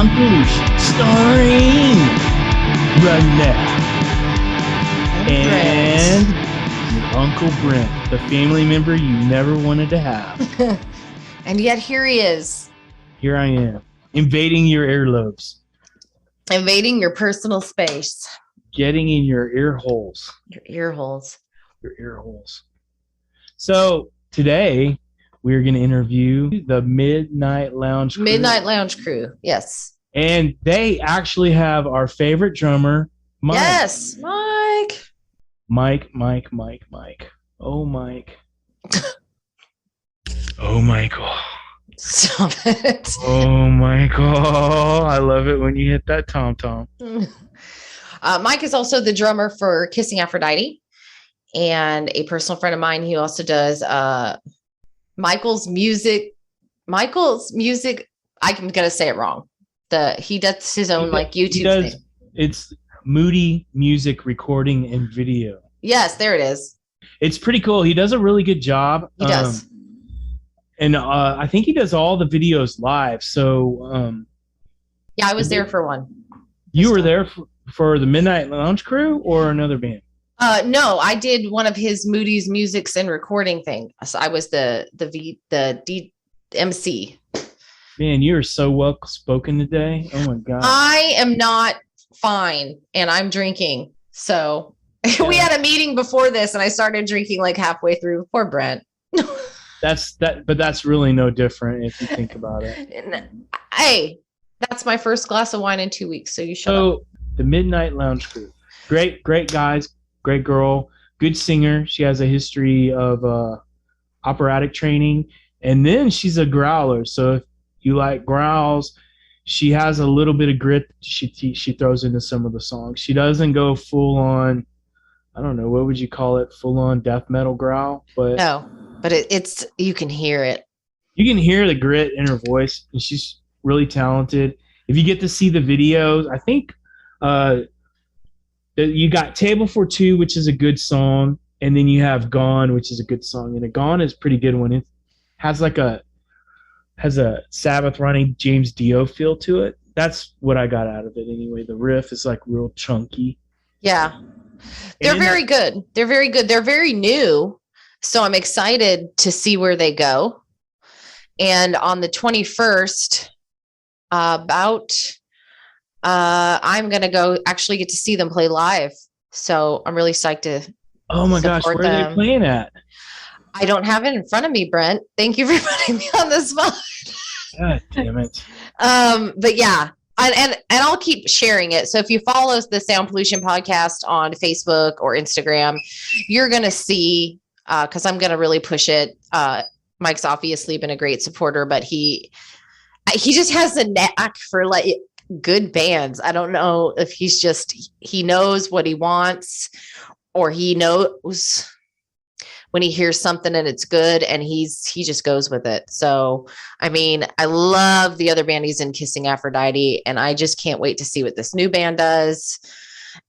Sound Pollution, starring Renee and your Uncle Brent, the family member you never wanted to have. And yet here he is. Here I am, invading your earlobes. Invading your personal space. Getting in your ear holes. Your ear holes. Your ear holes. So today we're going to interview the Midnight Lounge Crew. Midnight Lounge Crew, yes. And they actually have our favorite drummer, Mike. Yes, Mike. Mike. Oh, Mike. Oh, Michael. Stop it. Oh, Michael. I love it when you hit that tom-tom. Mike is also the drummer for Kissing Aphrodite and a personal friend of mine. He also does Michael's music. I'm gonna say it wrong. He does his own YouTube thing. It's Moody Music Recording and Video. Yes, there it is. It's pretty cool. He does a really good job. He does. And I think he does all the videos live. So yeah, I was there for one. You were there for the Midnight Lounge Crew or another band? No, I did one of his Moody's musics and recording thing. So I was the MC. Man, you are so well spoken today. Oh my God. I am not fine and I'm drinking. So yeah. We had a meeting before this and I started drinking like halfway through. Poor Brent. But that's really no different if you think about it. Hey, that's my first glass of wine in 2 weeks. So you shut up. So the Midnight Lounge Crew. Great guys, great girl, good singer. She has a history of operatic training. And then she's a growler. So if you like growls, she has a little bit of grit she throws into some of the songs. She doesn't go full on, I don't know, what would you call it? Full on death metal growl, but no, but it's you can hear it. You can hear the grit in her voice, and she's really talented. If you get to see the videos, I think you got Table for Two, which is a good song, and then you have Gone, which is a good song, and Gone is a pretty good one. It has a Sabbath running James Dio feel to it. That's what I got out of it anyway. The riff is like real chunky. Yeah. They're very good. They're very good. They're very new. So I'm excited to see where they go. And on the 21st, I'm going to go actually get to see them play live. So I'm really psyched to Oh my gosh, where are they playing at? I don't have it in front of me, Brent. Thank you for putting me on the spot. God damn it. But yeah, and I'll keep sharing it. So if you follow the Sound Pollution podcast on Facebook or Instagram, you're going to see, because I'm going to really push it. Mike's obviously been a great supporter, but he just has a knack for like good bands. I don't know if he knows what he wants, or he knows when he hears something and it's good, and he just goes with it. So, I mean, I love the other band he's in, Kissing Aphrodite, and I just can't wait to see what this new band does.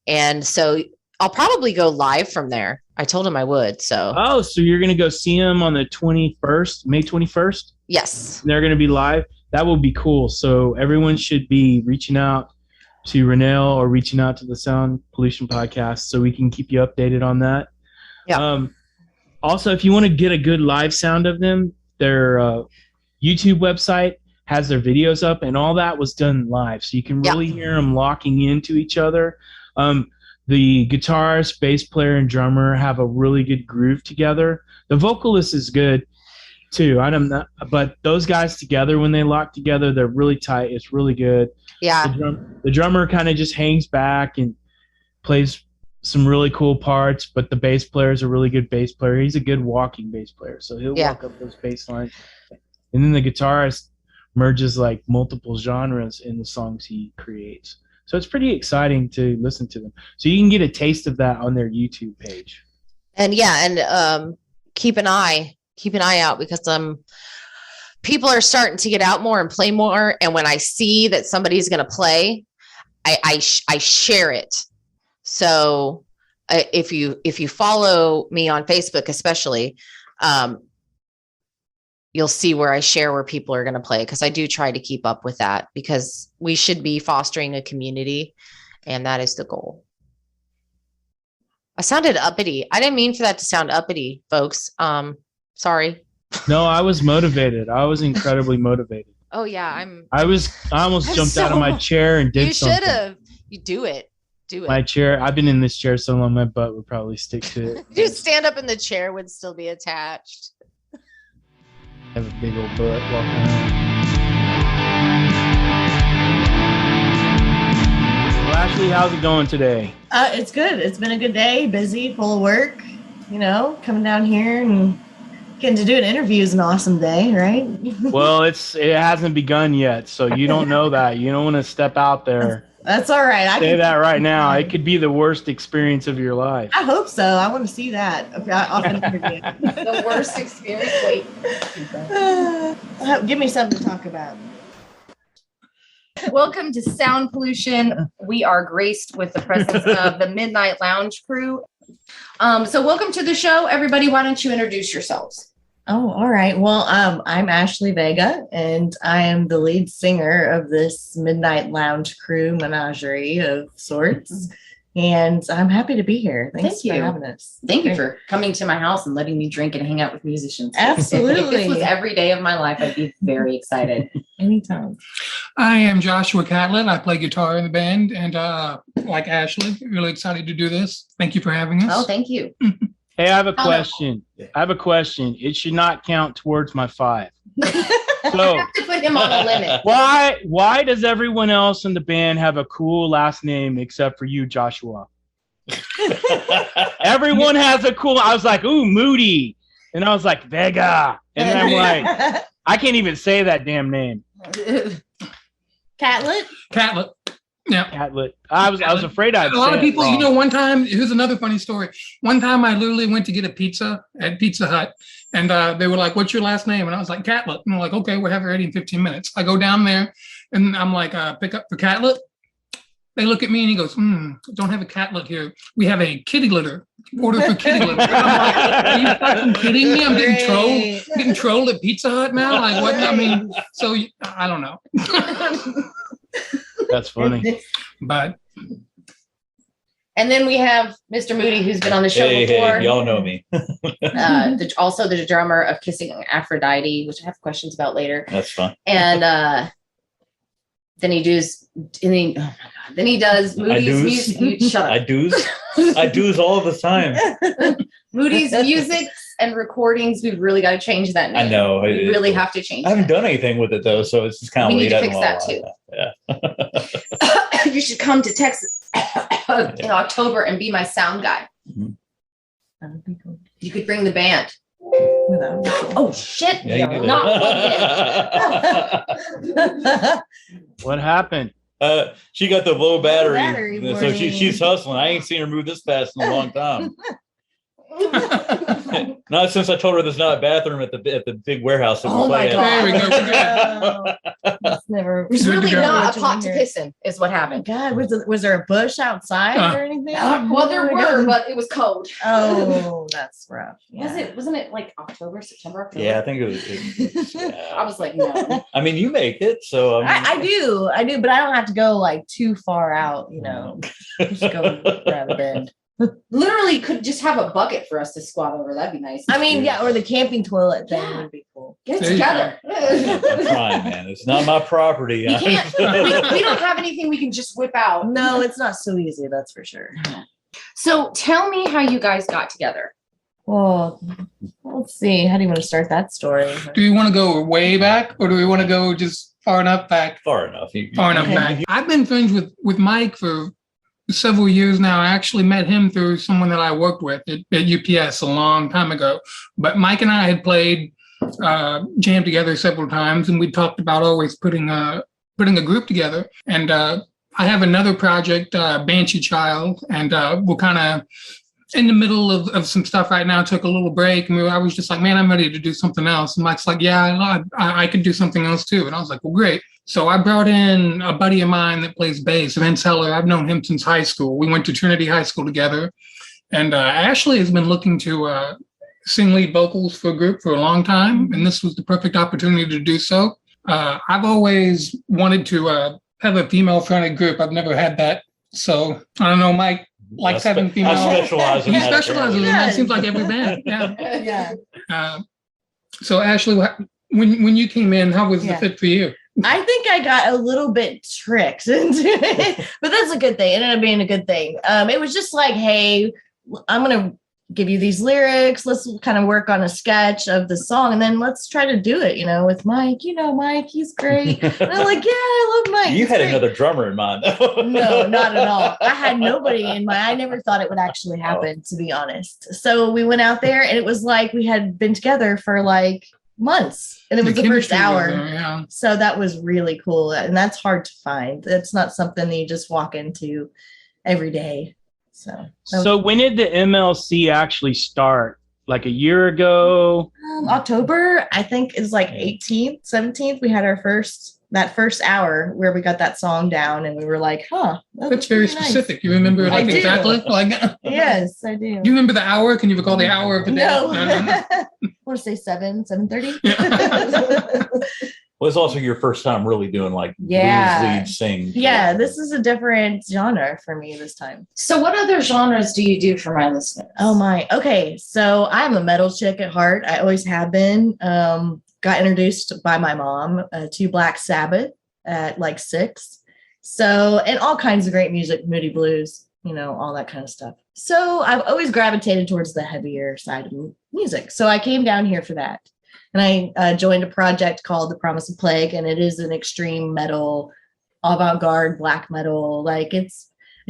And so I'll probably go live from there. I told him I would. So you're going to go see him on the 21st, May 21st? Yes. They're going to be live. That will be cool. So everyone should be reaching out to Renelle or reaching out to the Sound Pollution podcast so we can keep you updated on that. Yeah. Also, if you want to get a good live sound of them, their YouTube website has their videos up, and all that was done live. So you can really hear them locking into each other. The guitarist, bass player, and drummer have a really good groove together. The vocalist is good too. But those guys together, when they lock together, they're really tight. It's really good. Yeah. The drummer kind of just hangs back and plays some really cool parts, but the bass player is a really good bass player. He's a good walking bass player, so he'll walk up those bass lines. And then the guitarist merges like multiple genres in the songs he creates. So it's pretty exciting to listen to them. So you can get a taste of that on their YouTube page. And keep an eye out, because people are starting to get out more and play more. And when I see that somebody's going to play, I share it. So if you follow me on Facebook, especially, you'll see where I share where people are going to play, because I do try to keep up with that, because we should be fostering a community, and that is the goal. I sounded uppity. I didn't mean for that to sound uppity, folks. Sorry. No, I was motivated. I was incredibly motivated. Oh yeah, I almost jumped out of my chair and did something. You should have. You do it. Do it. My chair. I've been in this chair so long, my butt would probably stick to it. Just stand up and the chair would still be attached. I have a big old butt walking around. Well, Ashley, how's it going today? It's good. It's been a good day. Busy, full of work. You know, coming down here and getting to do an interview is an awesome day, right? Well, it hasn't begun yet, so you don't know that. You don't want to step out there. That's all right. I say that right now. It could be the worst experience of your life. I hope so. I want to see that off an interview. The worst experience. Wait. Give me something to talk about. Welcome to Sound Pollution. We are graced with the presence of the Midnight Lounge crew. So welcome to the show, everybody. Why don't you introduce yourselves? Oh, all right. Well, I'm Ashley Vega, and I am the lead singer of this Midnight Lounge crew menagerie of sorts. And I'm happy to be here. Thanks for having us. Thank you for coming to my house and letting me drink and hang out with musicians. Absolutely. If this was every day of my life, I'd be very excited. Anytime. I am Joshua Catlett. I play guitar in the band, and like Ashley, really excited to do this. Thank you for having us. Oh, thank you. Hey, I have a question. It should not count towards my 5. So I have to put him on a limit. Why does everyone else in the band have a cool last name except for you, Joshua? Everyone has a cool. I was like, ooh, Moody, and I was like Vega, and then I'm like, I can't even say that damn name. Catlet. Yeah. Catlet. I was afraid I'd a lot of people, you know, one time, here's another funny story. One time I literally went to get a pizza at Pizza Hut, and they were like, what's your last name? And I was like, Catlett. And they're like, okay, we'll have it ready in 15 minutes. I go down there and I'm like, pick up for Catlett. They look at me and he goes, don't have a catlet here. We have a kitty litter. Order for kitty litter. And I'm like, are you fucking kidding me? I'm getting trolled at Pizza Hut now? Like what? I mean, so I don't know. That's funny. But and then we have Mr. Moody, who's been on the show before. Hey, y'all know me. Also the drummer of Kissing Aphrodite, which I have questions about later. That's fun. And then he does Moody's music. Shut up. I do's all the time. Moody's music and recordings. We've really got to change that name. I know. We really have to change. I haven't done anything with it though, so it's just kind of. We need to fix that too. Yeah. You should come to Texas in October and be my sound guy. Mm-hmm. That would be cool. You could bring the band. Oh shit! Yeah, you Not What happened? She got the low battery, so morning. she's hustling. I ain't seen her move this fast in a long time. Not since I told her there's not a bathroom at the big warehouse that Oh my God. there we go. That's never. There's really go. not a pot to piss in, is what happened. God, was there a bush outside or anything? Well, there were, but it was cold. Oh, that's rough. Yeah. Wasn't it like September? October? Yeah, I think it was. I was like, no. I mean, you make it, so I do, but I don't have to go like too far out, you know. Just go grab a bend. Literally could just have a bucket for us to squat over. That'd be nice. I mean, yeah, or the camping toilet thing would be cool. Get There it you together. I'm trying, man. It's not my property. You can't. we don't have anything we can just whip out. No, it's not so easy, that's for sure. So tell me how you guys got together. Well, let's see. How do you want to start that story? Do you want to go way back, or do we want to go just far enough back? Far enough. Far enough back. I've been friends with Mike for several years now. I actually met him through someone that I worked with at UPS a long time ago. But Mike and I had played, jammed together several times, and we talked about always putting a group together. And I have another project, Banshee Child, and we're kind of in the middle of some stuff right now. Took a little break, and I was just like, man, I'm ready to do something else. And Mike's like, yeah, I could do something else too. And I was like, well, great. So I brought in a buddy of mine that plays bass, Vince Heller. I've known him since high school. We went to Trinity High School together. And Ashley has been looking to sing lead vocals for a group for a long time, and this was the perfect opportunity to do so. I've always wanted to have a female-fronted group. I've never had that. So I don't know, Mike likes having female. I specialize in He that. specializes in that. Seems like every band. Yeah. So Ashley, when you came in, how was the fit for you? I think I got a little bit tricked into it, but that's a good thing. It ended up being a good thing. It was just like, hey, I'm going to give you these lyrics. Let's kind of work on a sketch of the song, and then let's try to do it, with Mike. Mike, he's great. And I'm like, yeah, I love Mike. You had another drummer in mind. No, not at all. I had nobody in mind. I never thought it would actually happen, to be honest. So we went out there, and it was like we had been together for like months, and it was the first hour. So that was really cool, and that's hard to find. That's not something that you just walk into every day. So when did the MLC actually start? Like a year ago? October, I think, is like 18th, 17th. We had that first hour where we got that song down, and we were like, that's very specific. Nice. You remember like exactly? Yes, I do. Do you remember the hour? Can you recall the hour of the day? No. I want to say 7:30. Yeah. Well, it's also your first time really doing like blues lead sing. Yeah, this is a different genre for me this time. So what other genres do you do for my listeners? Oh my. Okay. So I'm a metal chick at heart. I always have been. Got introduced by my mom to Black Sabbath at like 6. So, and all kinds of great music, Moody Blues, all that kind of stuff. So I've always gravitated towards the heavier side of music. So I came down here for that. And I joined a project called The Promise of Plague, and it is an extreme metal, avant-garde black metal. I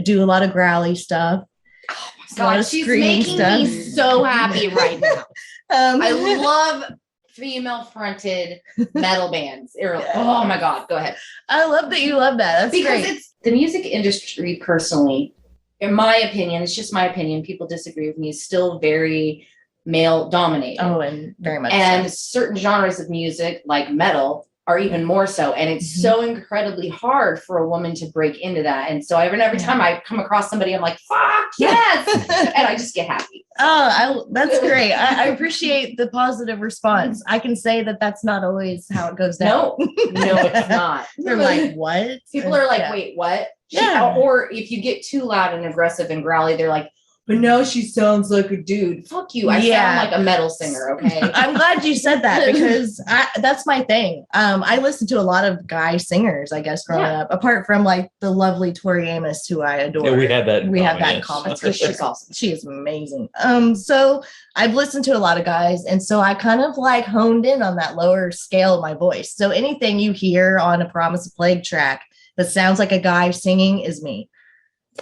do a lot of growly stuff. Oh my God, she's making me so happy right now. I love female-fronted metal bands. Oh my God, go ahead. I love that you love that. That's because great. It's the music industry, personally, in my opinion, it's just my opinion, people disagree with me, is still very male dominated. Oh, and very much. And certain genres of music like metal are even more so. And it's so incredibly hard for a woman to break into that. And so every time I come across somebody, I'm like, fuck yes. And I just get happy. Oh, that's great. I appreciate the positive response. I can say that that's not always how it goes down. No, it's not. They're like, what? People are like, wait, what? Or if you get too loud and aggressive and growly, they're like, but now she sounds like a dude. Fuck you. I sound like a metal singer, okay? I'm glad you said that because that's my thing. I listened to a lot of guy singers, I guess, growing up, apart from like the lovely Tori Amos, who I adore. Yeah, we have that in common. She's awesome. She is amazing. So I've listened to a lot of guys, and so I kind of like honed in on that lower scale of my voice. So anything you hear on a Promise of Plague track that sounds like a guy singing is me.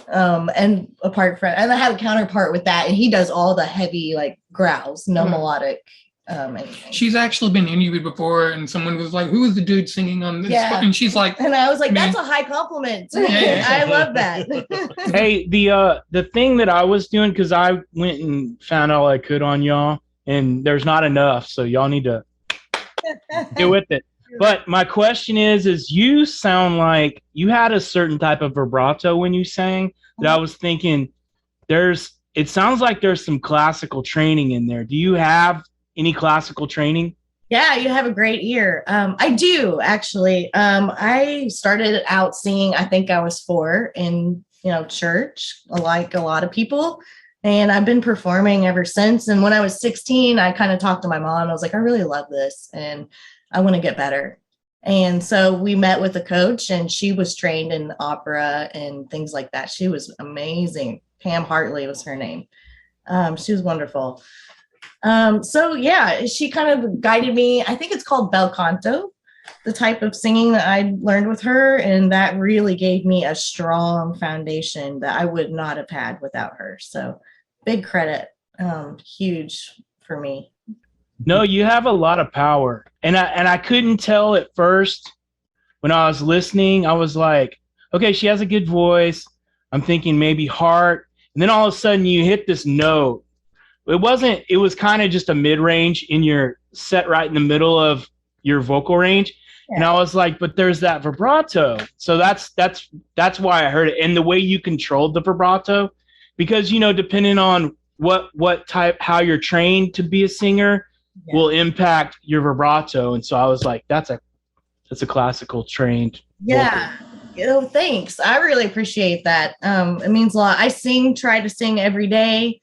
And apart from, and I have a counterpart with that, and he does all the heavy like growls, no melodic anything. She's actually been interviewed before, and someone was like, who is the dude singing on this? And she's like, and I was like, that's a high compliment. I love that. Hey, the thing that I was doing, because I went and found all I could on y'all, and there's not enough, so y'all need to get with it. But my question is you sound like you had a certain type of vibrato when you sang that I was thinking it sounds like there's some classical training in there. Do you have any classical training? Yeah, you have a great ear. I do, actually. I started out singing, I think I was 4 in, church, like a lot of people. And I've been performing ever since. And when I was 16, I kind of talked to my mom. I was like, I really love this. And I want to get better. And so we met with a coach, and she was trained in opera and things like that. She was amazing. Pam Hartley was her name. She was wonderful. She kind of guided me. I think it's called bel canto, the type of singing that I learned with her. And that really gave me a strong foundation that I would not have had without her. So big credit, huge for me. No, you have a lot of power. And I couldn't tell at first when I was listening. I was like, okay, she has a good voice. I'm thinking maybe heart. And then all of a sudden you hit this note. It was kind of just a mid-range in your set right in the middle of your vocal range. Yeah. And I was like, but there's that vibrato. So that's why I heard it. And the way you controlled the vibrato, because, depending on what type, how you're trained to be a singer will impact your vibrato. And so I was like, that's a classical trained vocal. Thanks. I really appreciate that. It means a lot. I try to sing every day.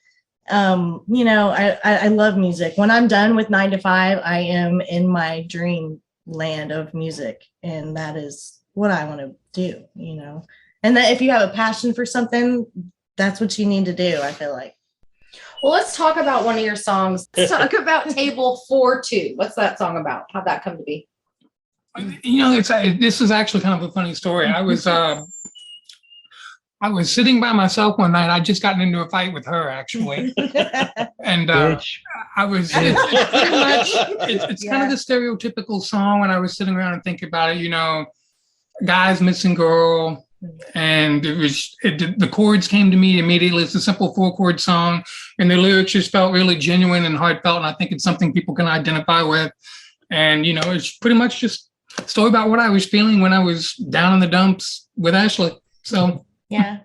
I love music. When I'm done with 9 to 5, I am in my dream land of music, and that is what I want to do, and that if you have a passion for something, that's what you need to do, I feel like. Well, let's talk about one of your songs. Let's talk about Table 4-2. What's that song about? How'd that come to be? This is actually kind of a funny story. I was sitting by myself one night. I'd just gotten into a fight with her, actually, and I was. It's pretty much. It's kind of the stereotypical song when I was sitting around and thinking about it. Guys missing girl. And the chords came to me immediately. It's a simple 4-chord song, and the lyrics just felt really genuine and heartfelt. And I think it's something people can identify with. And it's pretty much just a story about what I was feeling when I was down in the dumps with Ashley. So yeah,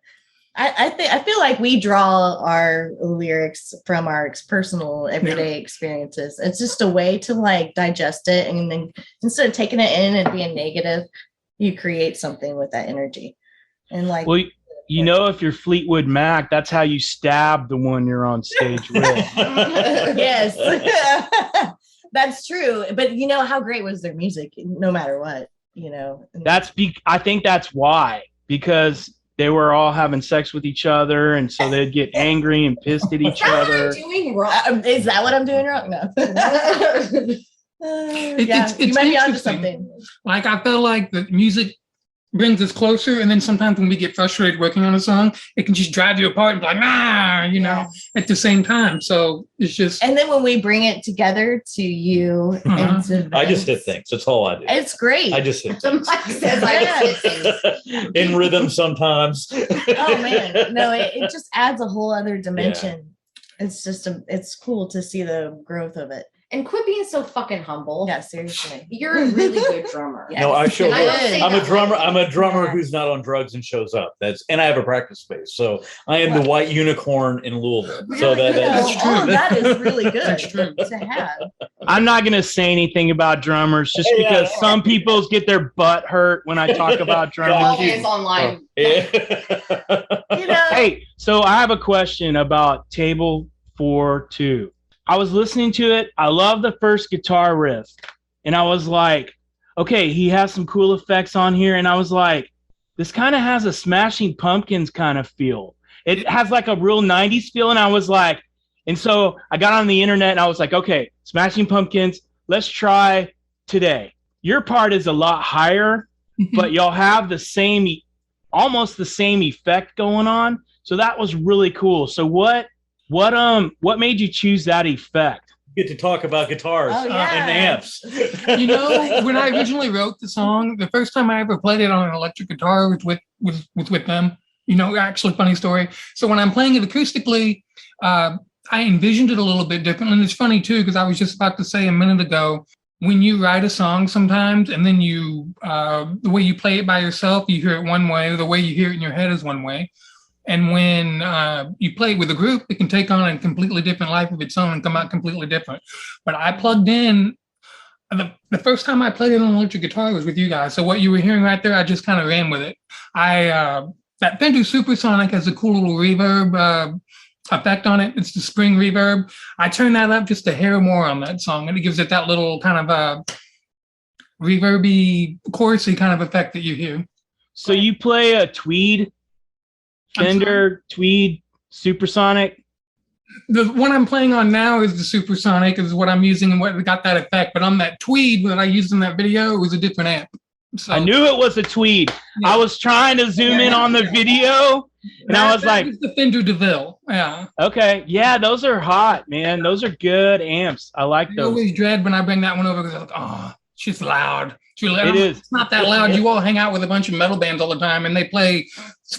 I feel like we draw our lyrics from our personal everyday experiences. It's just a way to like digest it, and then instead of taking it in and being negative, you create something with that energy. And like, well, if you're Fleetwood Mac, that's how you stab the one you're on stage with. Yes, that's true. But how great was their music, no matter what, I think that's why, because they were all having sex with each other, and so they'd get angry and pissed at each other. Doing wrong? Is that what I'm doing wrong? No. You might be onto something. Like, I felt like the music brings us closer, and then sometimes when we get frustrated working on a song, it can just drive you apart and be like, at the same time. So it's just. And then when we bring it together to you, and to I just hit things. That's all I do. It's great. I just hit things. Mike says I just hit things. In rhythm sometimes. Oh man, no, it just adds a whole other dimension. Yeah. It's just it's cool to see the growth of it. And quit being so fucking humble. Yeah, seriously. You're a really good drummer. Yes. No, I show up. I'm a drummer. I'm a drummer who's not on drugs and shows up. And I have a practice space. So I am the white unicorn in Louisville. Really? So that's true. That is really good to have. I'm not going to say anything about drummers just because some people get their butt hurt when I talk about drummers. It's online. Hey, so I have a question about Table 4-2. I was listening to it. I love the first guitar riff. And I was like, okay, he has some cool effects on here. And I was like, this kind of has a Smashing Pumpkins kind of feel. It has like a real 90s feel. And I was like, and so I got on the internet and I was like, okay, Smashing Pumpkins, let's try Today. Your part is a lot higher, but y'all have almost the same effect going on. So that was really cool. So what made you choose that effect? Get to talk about guitars and amps. When I originally wrote the song, the first time I ever played it on an electric guitar was with them. Actually, funny story. So when I'm playing it acoustically, I envisioned it a little bit differently. And it's funny too, because I was just about to say a minute ago, when you write a song sometimes, and then the way you play it by yourself, you hear it one way, or the way you hear it in your head is one way. And when you play it with a group, it can take on a completely different life of its own and come out completely different. But I plugged in, the first time I played it on electric guitar was with you guys. So what you were hearing right there, I just kind of ran with it. That Fender Supersonic has a cool little reverb effect on it. It's the spring reverb. I turned that up just a hair more on that song, and it gives it that little kind of reverby, chorusy kind of effect that you hear. So you play a tweed? Fender Tweed Supersonic. The one I'm playing on now is the Supersonic, is what I'm using and what got that effect. But on that Tweed that I used in that video, it was a different amp. So, I knew it was a Tweed. Yeah. I was trying to zoom in on the video, and I was like, "It's the Fender DeVille." Yeah. Okay. Yeah, those are hot, man. Those are good amps. I like those. I always dread when I bring that one over because I'm like, "Oh, she's loud." It is. It's not that loud. You all hang out with a bunch of metal bands all the time, and they play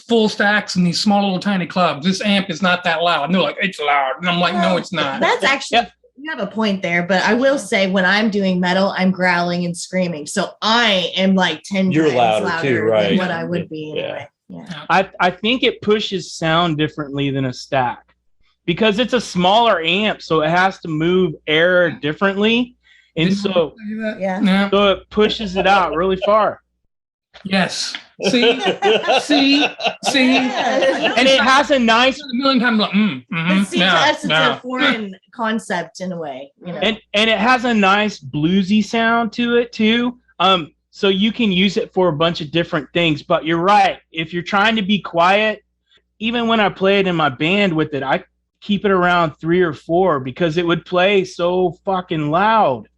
full stacks in these small little tiny clubs. This amp is not that loud. And they're like, it's loud. And I'm like, no, it's not. That's actually, you have a point there. But I will say, when I'm doing metal, I'm growling and screaming. So I am like 10 You're times louder too, right? than what I would be anyway. Yeah. I think it pushes sound differently than a stack. because it's a smaller amp, so it has to move air differently. And so it pushes it out really far. Yes. See. And it has a nice. It seems to us it's a foreign concept in a way, you know. And it has a nice bluesy sound to it too. So you can use it for a bunch of different things. But you're right. If you're trying to be quiet, even when I play it in my band with it, I keep it around 3 or 4 because it would play so fucking loud.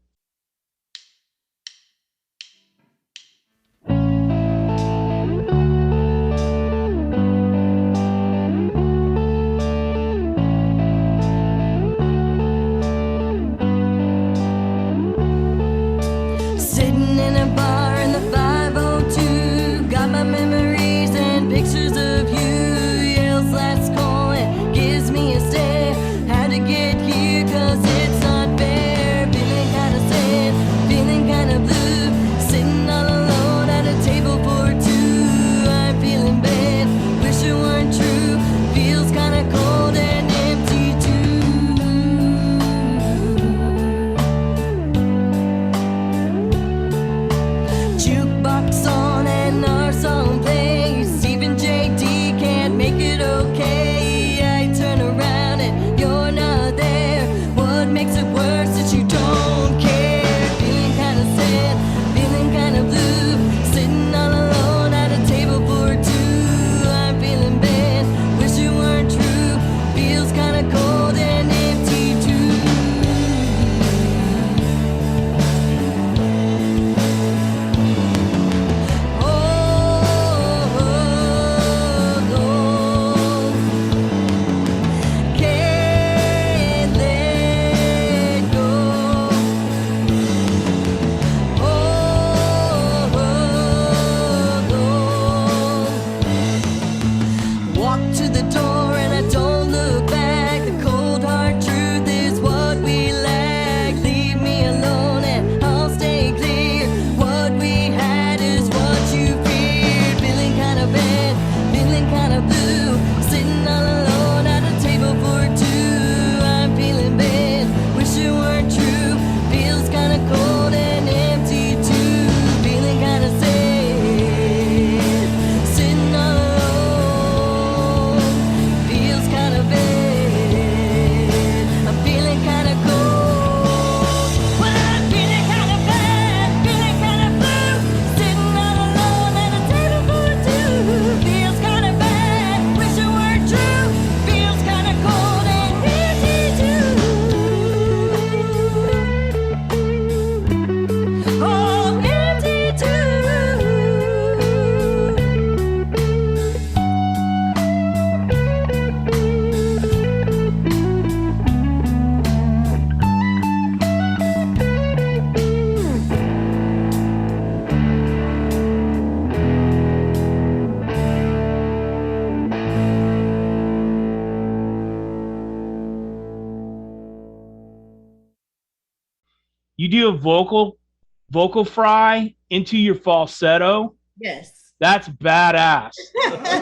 You do a vocal fry into your falsetto. Yes. That's badass.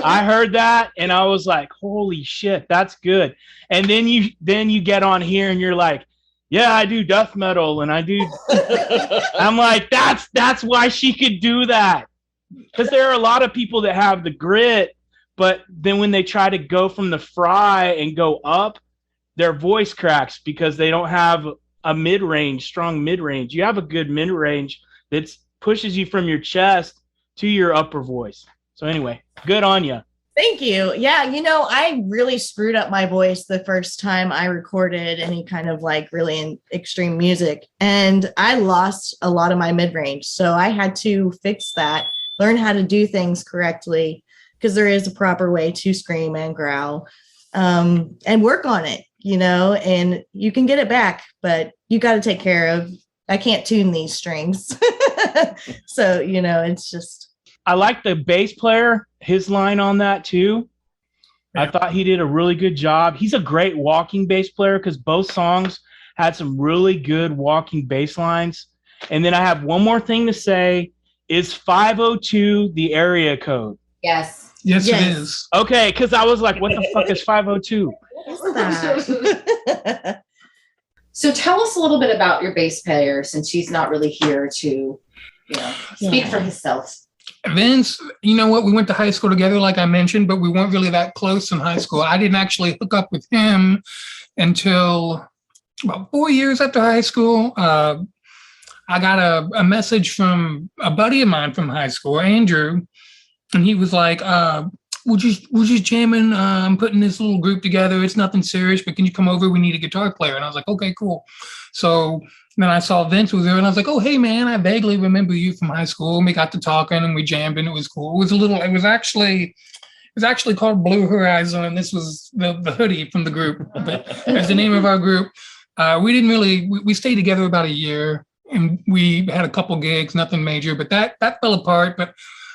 I heard that and I was like, holy shit, that's good. And then you get on here and you're like, yeah, I do death metal and I do. I'm like, that's why she could do that. Because there are a lot of people that have the grit, but then when they try to go from the fry and go up, their voice cracks because they don't have a mid-range, strong mid-range. You have a good mid-range that pushes you from your chest to your upper voice. So anyway, good on you. Thank you. Yeah, you know, I really screwed up my voice the first time I recorded any kind of like really extreme music, and I lost a lot of my mid-range. So I had to fix that, learn how to do things correctly, because there is a proper way to scream and growl, and work on it, you know, and you can get it back, but you got to take care of, I can't tune these strings. So, you know, it's just. I like the bass player, his line on that too. Yeah. I thought he did a really good job. He's a great walking bass player because both songs had some really good walking bass lines. And then I have one more thing to say. Is 502 the area code? Yes. Yes, it is. Okay, because I was like, what the fuck is 502? So tell us a little bit about your bass player, since she's not really here to, speak for himself. Vince, you know what? We went to high school together, like I mentioned, but we weren't really that close in high school. I didn't actually hook up with him until about 4 years after high school. I got a message from a buddy of mine from high school, Andrew, and he was like, we're just jamming. I'm putting this little group together. It's nothing serious, but can you come over? We need a guitar player. And I was like, okay, cool. So then I saw Vince was there, and I was like, oh, hey, man, I vaguely remember you from high school. And we got to talking, and we jammed, and it was cool. It was actually called Blue Horizon, and this was the hoodie from the group. As the name of our group. We stayed together about a year, and we had a couple gigs, nothing major, but that fell apart. But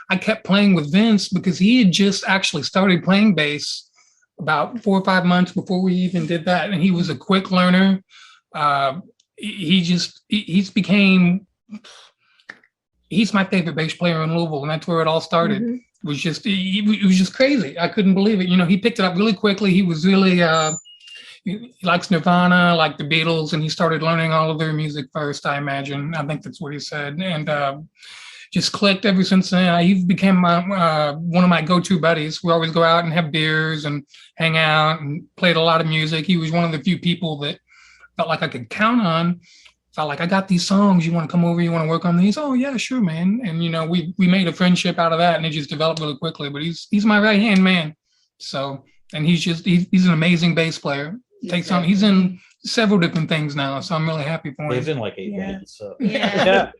I kept playing with Vince because he had just actually started playing bass about 4 or 5 months before we even did that. And he was a quick learner. He's my favorite bass player in Louisville, and that's where it all started. Mm-hmm. It was just crazy. I couldn't believe it. He picked it up really quickly. He was really, he likes Nirvana, like the Beatles, and he started learning all of their music first, I imagine. I think that's what he said. And just clicked ever since then. He became one of my go-to buddies. We always go out and have beers and hang out and played a lot of music. He was one of the few people that felt like I could count on. Felt like, I got these songs. You want to come over? You want to work on these? Oh, yeah, sure, man. And, we made a friendship out of that, and it just developed really quickly. But he's my right-hand man. So, and he's an amazing bass player. He's in several different things now, so I'm really happy for him. He's in like 8 bands. So. Yeah.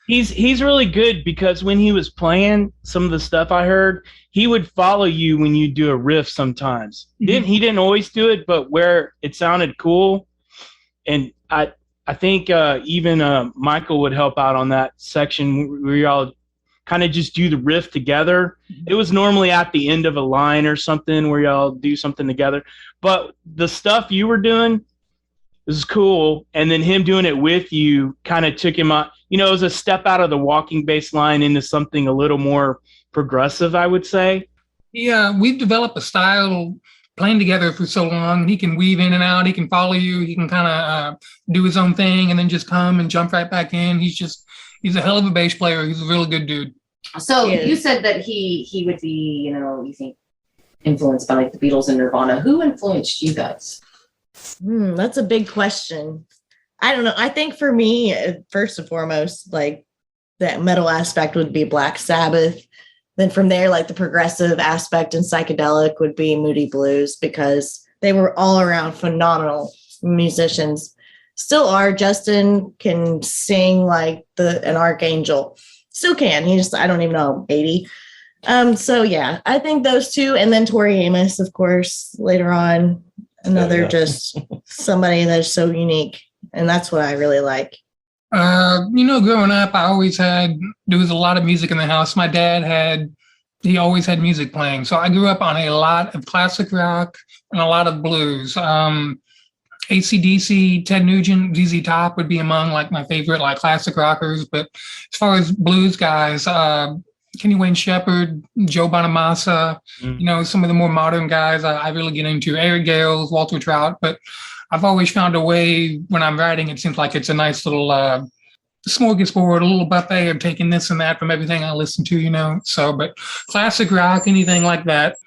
He's really good, because when he was playing some of the stuff I heard, he would follow you when you do a riff sometimes. Mm-hmm. He didn't always do it, but where it sounded cool. And I think even Michael would help out on that section where y'all kind of just do the riff together. It was normally at the end of a line or something where y'all do something together. But the stuff you were doing was cool. And then him doing it with you kind of took him out. It was a step out of the walking bass line into something a little more progressive, I would say. Yeah, we've developed a style playing together for so long. He can weave in and out. He can follow you. He can kind of do his own thing and then just come and jump right back in. He's a hell of a bass player. He's a really good dude. So you said that he would be, you think, influenced by like the Beatles and Nirvana. Who influenced you guys? That's a big question. I don't know. I think for me, first and foremost, like that metal aspect would be Black Sabbath. Then from there, like the progressive aspect and psychedelic would be Moody Blues, because they were all around phenomenal musicians. Still are. Justin can sing like an archangel. Still can. I don't even know, 80. So yeah, I think those two, and then Tori Amos, of course, later on, just somebody that's so unique, and that's what I really like. Growing up, there was a lot of music in the house. My dad he always had music playing. So I grew up on a lot of classic rock and a lot of blues. AC/DC, Ted Nugent, ZZ Top would be among like my favorite like classic rockers. But as far as blues guys, Kenny Wayne Shepherd, Joe Bonamassa, some of the more modern guys I really get into. Eric Gales, Walter Trout. But I've always found a way when I'm writing, it seems like it's a nice little smorgasbord, a little buffet of taking this and that from everything I listen to, So, but classic rock, anything like that.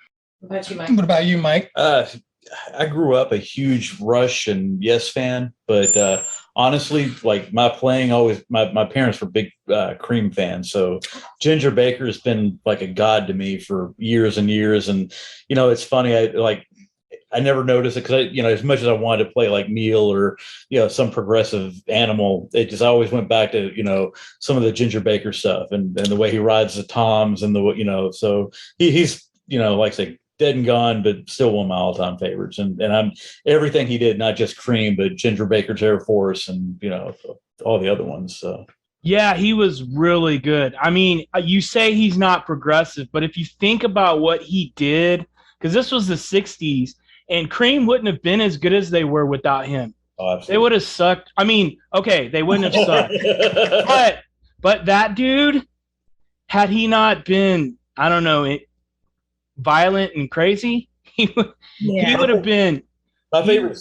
What about you, Mike? I grew up a huge Rush and Yes fan, but honestly, like my playing always, my parents were big Cream fans. So Ginger Baker has been like a god to me for years and years. And, it's funny. I never noticed it because as much as I wanted to play like Neil or, some progressive Animal, it just always went back to, some of the Ginger Baker stuff and the way he rides the toms and so he's, like I say, dead and gone, but still one of my all-time favorites. And I'm everything he did, not just Cream, but Ginger Baker's Air Force and, all the other ones. So. Yeah, he was really good. I mean, you say he's not progressive, but if you think about what he did, because this was the 60s, and Cream wouldn't have been as good as they were without him. Oh, they would have sucked. I mean, okay, they wouldn't have sucked. But that dude, had he not been, I don't know, violent and crazy, he would have been. My favorite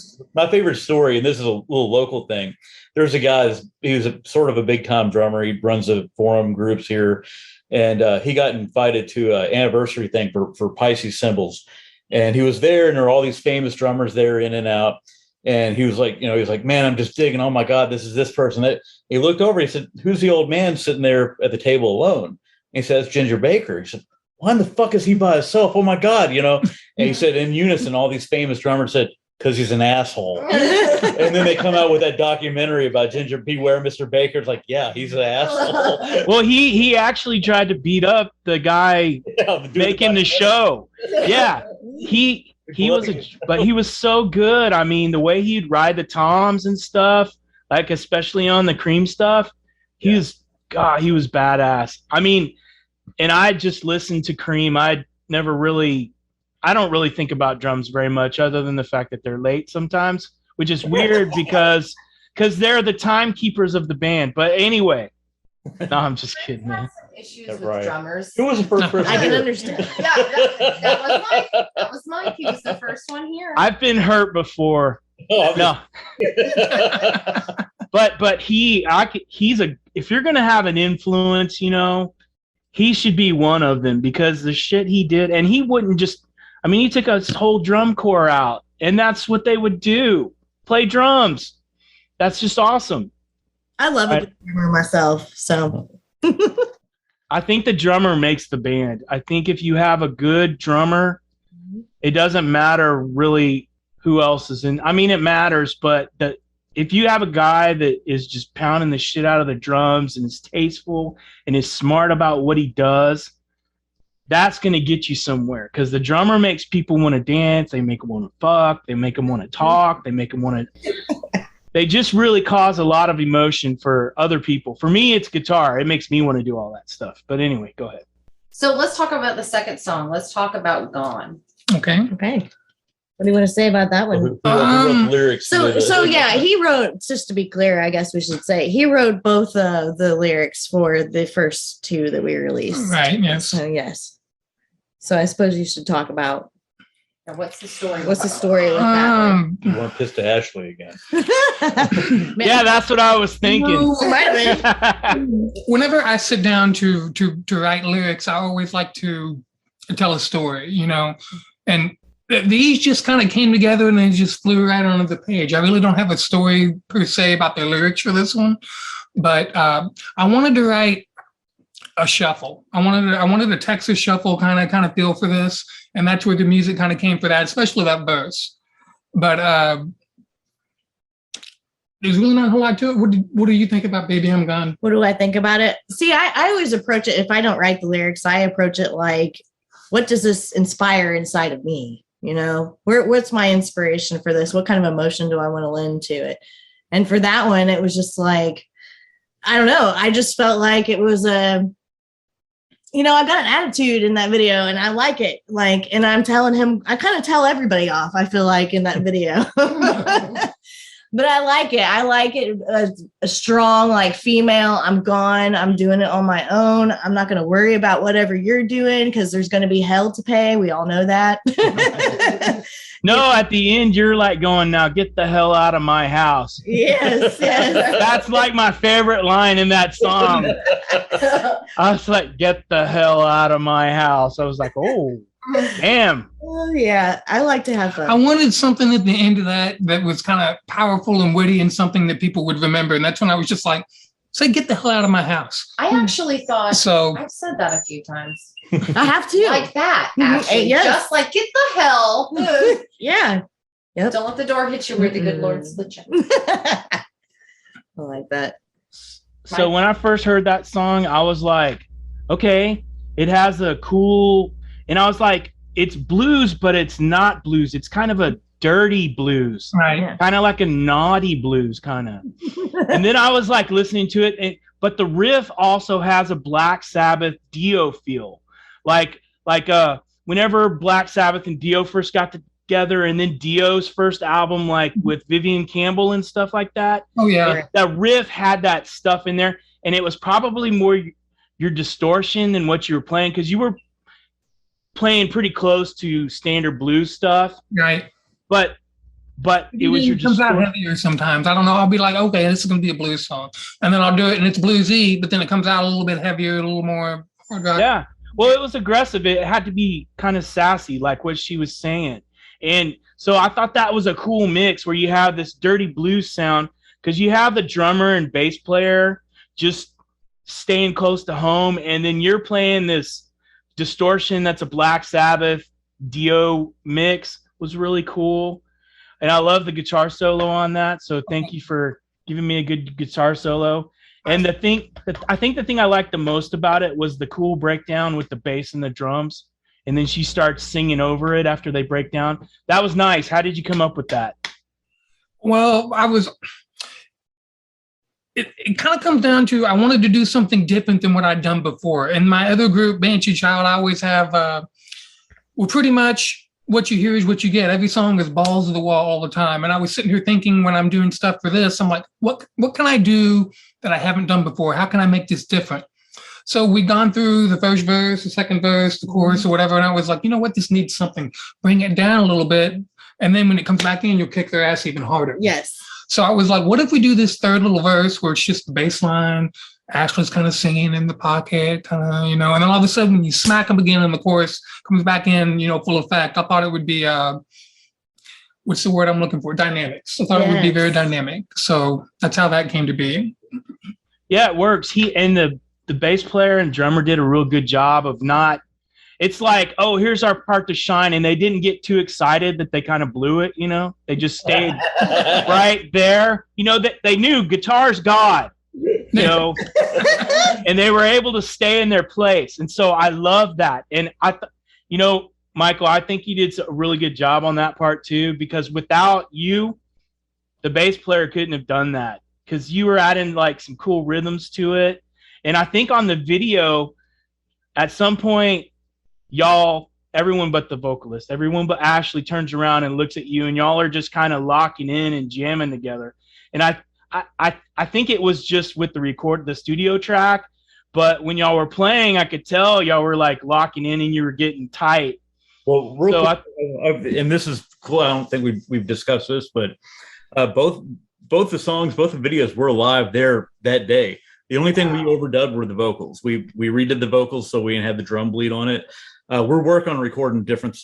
story, and this is a little local thing. There's a guy, he was sort of a big time drummer. He runs a forum groups here, and he got invited to an anniversary thing for Pisces Cymbals, and he was there, and there were all these famous drummers there in and out. And he was like, man, I'm just digging. Oh my God, this is this person. He looked over. He said, "Who's the old man sitting there at the table alone?" And he says, "Ginger Baker." He said, "Why the fuck is he by himself? Oh my God, And he said, in unison, all these famous drummers said, "Because he's an asshole." And then they come out with that documentary about Ginger Beware Mr. Baker. It's like, yeah, he's an asshole. Well, he actually tried to beat up the guy making the show. Yeah, he was so good. I mean, the way he'd ride the toms and stuff, like especially on the Cream stuff, he was badass. I mean, and I just listened to Cream. I don't really think about drums very much, other than the fact that they're late sometimes, which is weird because they're the timekeepers of the band. But anyway, no, I'm just kidding, man. Issues with drummers. Who was the first person? I can understand. Yeah, that was Mike. That was Mike. He was the first one here. I've been hurt before. Oh, no. But he's if you're gonna have an influence, he should be one of them, because the shit he did, and he wouldn't just. I mean, he took a whole drum corps out, and that's what they would do. Play drums. That's just awesome. I love a drummer myself, so. I think the drummer makes the band. I think if you have a good drummer, it doesn't matter really who else is in. I mean, it matters, but if you have a guy that is just pounding the shit out of the drums and is tasteful and is smart about what he does, that's going to get you somewhere, because the drummer makes people want to dance. They make them want to fuck. They make them want to talk. They make them want to. They just really cause a lot of emotion for other people. For me, it's guitar. It makes me want to do all that stuff. But anyway, go ahead. So let's talk about the second song. Let's talk about Gone. Okay. What do you want to say about that one? Who wrote the lyrics? So yeah, he wrote, just to be clear, I guess we should say, he wrote both the lyrics for the first two that we released. Right, yes. So yes. So I suppose you should talk about what's the story? What's the story with that one? You weren't pissed at Ashley again. Yeah, that's what I was thinking. Whenever I sit down to write lyrics, I always like to tell a story, and these just kind of came together and they just flew right onto the page. I really don't have a story per se about the lyrics for this one, but I wanted to write a shuffle. I wanted a Texas shuffle kind of feel for this, and that's where the music kind of came for that, especially that verse. But there's really not a whole lot to it. What do you think about Baby I'm Gone? What do I think about it? See, I always approach it, if I don't write the lyrics, I approach it like, what does this inspire inside of me? What's my inspiration for this? What kind of emotion do I want to lend to it? And for that one, it was just like, I don't know. I just felt like it was I've got an attitude in that video and I like it. And I'm telling him, I kind of tell everybody off, I feel like, in that video. But I like it. I like it a strong, female. I'm gone. I'm doing it on my own. I'm not going to worry about whatever you're doing, because there's going to be hell to pay. We all know that. No, at the end, you're going, now get the hell out of my house. Yes. That's my favorite line in that song. I was like, get the hell out of my house. I was like, oh, damn. Oh, yeah. I like to have fun. I wanted something at the end of that was kind of powerful and witty and something that people would remember. And that's when I was just like, say, get the hell out of my house. I actually thought, so I've said that a few times. I have to. Like that, actually. Yes. Just get the hell. Yeah. Yep. Don't let the door hit you where the good Lord split you. I like that. So when I first heard that song, I was like, okay, it has a cool, and I was like, it's blues, but it's not blues. It's kind of a dirty blues, right? Kind of like a naughty blues, kind of. And then I was listening to it, but the riff also has a Black Sabbath Dio feel, whenever Black Sabbath and Dio first got together, and then Dio's first album, with Vivian Campbell and stuff like that. Oh yeah, that riff had that stuff in there, and it was probably more your distortion than what you were playing, because you were playing pretty close to standard blues stuff, Right. but it was your comes out heavier sometimes. I don't know. I'll be like, okay, this is going to be a blues song, and then I'll do it, and it's bluesy, but then it comes out a little bit heavier, a little more. Yeah. Well, it was aggressive. It had to be kind of sassy, like what she was saying, and so I thought that was a cool mix where you have this dirty blues sound because you have the drummer and bass player just staying close to home, and then you're playing this distortion that's a Black Sabbath Dio mix. Was really cool. And I love the guitar solo on that. So thank you for giving me a good guitar solo. And I think the thing I liked the most about it was the cool breakdown with the bass and the drums. And then she starts singing over it after they break down. That was nice. How did you come up with that? Well, it kind of comes down to, I wanted to do something different than what I'd done before. In my other group, Banshee Child, I always have, well, pretty much what you hear is what you get. Every song is balls to the wall all the time. And I was sitting here thinking when I'm doing stuff for this, I'm like, what can I do that I haven't done before? How can I make this different? So we'd gone through the first verse, the second verse, the chorus or whatever. And I was like, you know what? This needs something. Bring it down a little bit. And then when it comes back in, you'll kick their ass even harder. Yes. So I was like, what if we do this third little verse where it's just the bass line, Ashley's kind of singing in the pocket, kind of, and then all of a sudden when you smack them again and the chorus comes back in, full effect. I thought it would be, what's the word I'm looking for? Dynamics. I thought it would be very dynamic. So that's how that came to be. Yeah, it works. He and the bass player and drummer did a real good job of not, it's like, oh, here's our part to shine. And they didn't get too excited that they kind of blew it, They just stayed right there. They knew guitar's God. And they were able to stay in their place. And so I love that. And Michael, I think you did a really good job on that part too, because without you, the bass player couldn't have done that because you were adding like some cool rhythms to it. And I think on the video, at some point, everyone but the vocalist, everyone but Ashley turns around and looks at you and y'all are just kind of locking in and jamming together. And I think it was just with the studio track, but when y'all were playing, I could tell y'all were like locking in and you were getting tight. Well, and this is cool. I don't think we've discussed this, but both the songs, both the videos were live there that day. The only thing we overdubbed were the vocals. We redid the vocals so we didn't have the drum bleed on it. We're working on recording different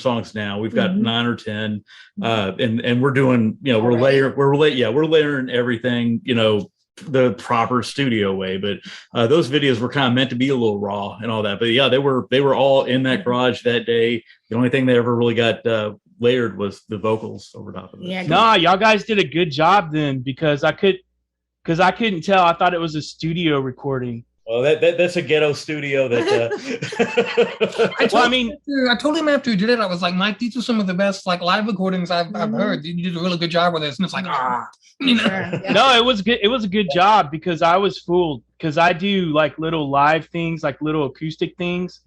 songs now. We've got 9 or 10, and we're doing, we're layering everything, the proper studio way. But those videos were kind of meant to be a little raw and all that. But yeah, they were all in that garage that day. The only thing they ever really got layered was the vocals over top of it. Yeah, nah, y'all guys did a good job then because I couldn't tell. I thought it was a studio recording. Well, that's a ghetto studio. I told him after he did it, I was like, Mike, these are some of the best live recordings I've heard. You did a really good job with this, and it's like, No, it was good. It was a good job because I was fooled because I do like little live things, like little acoustic things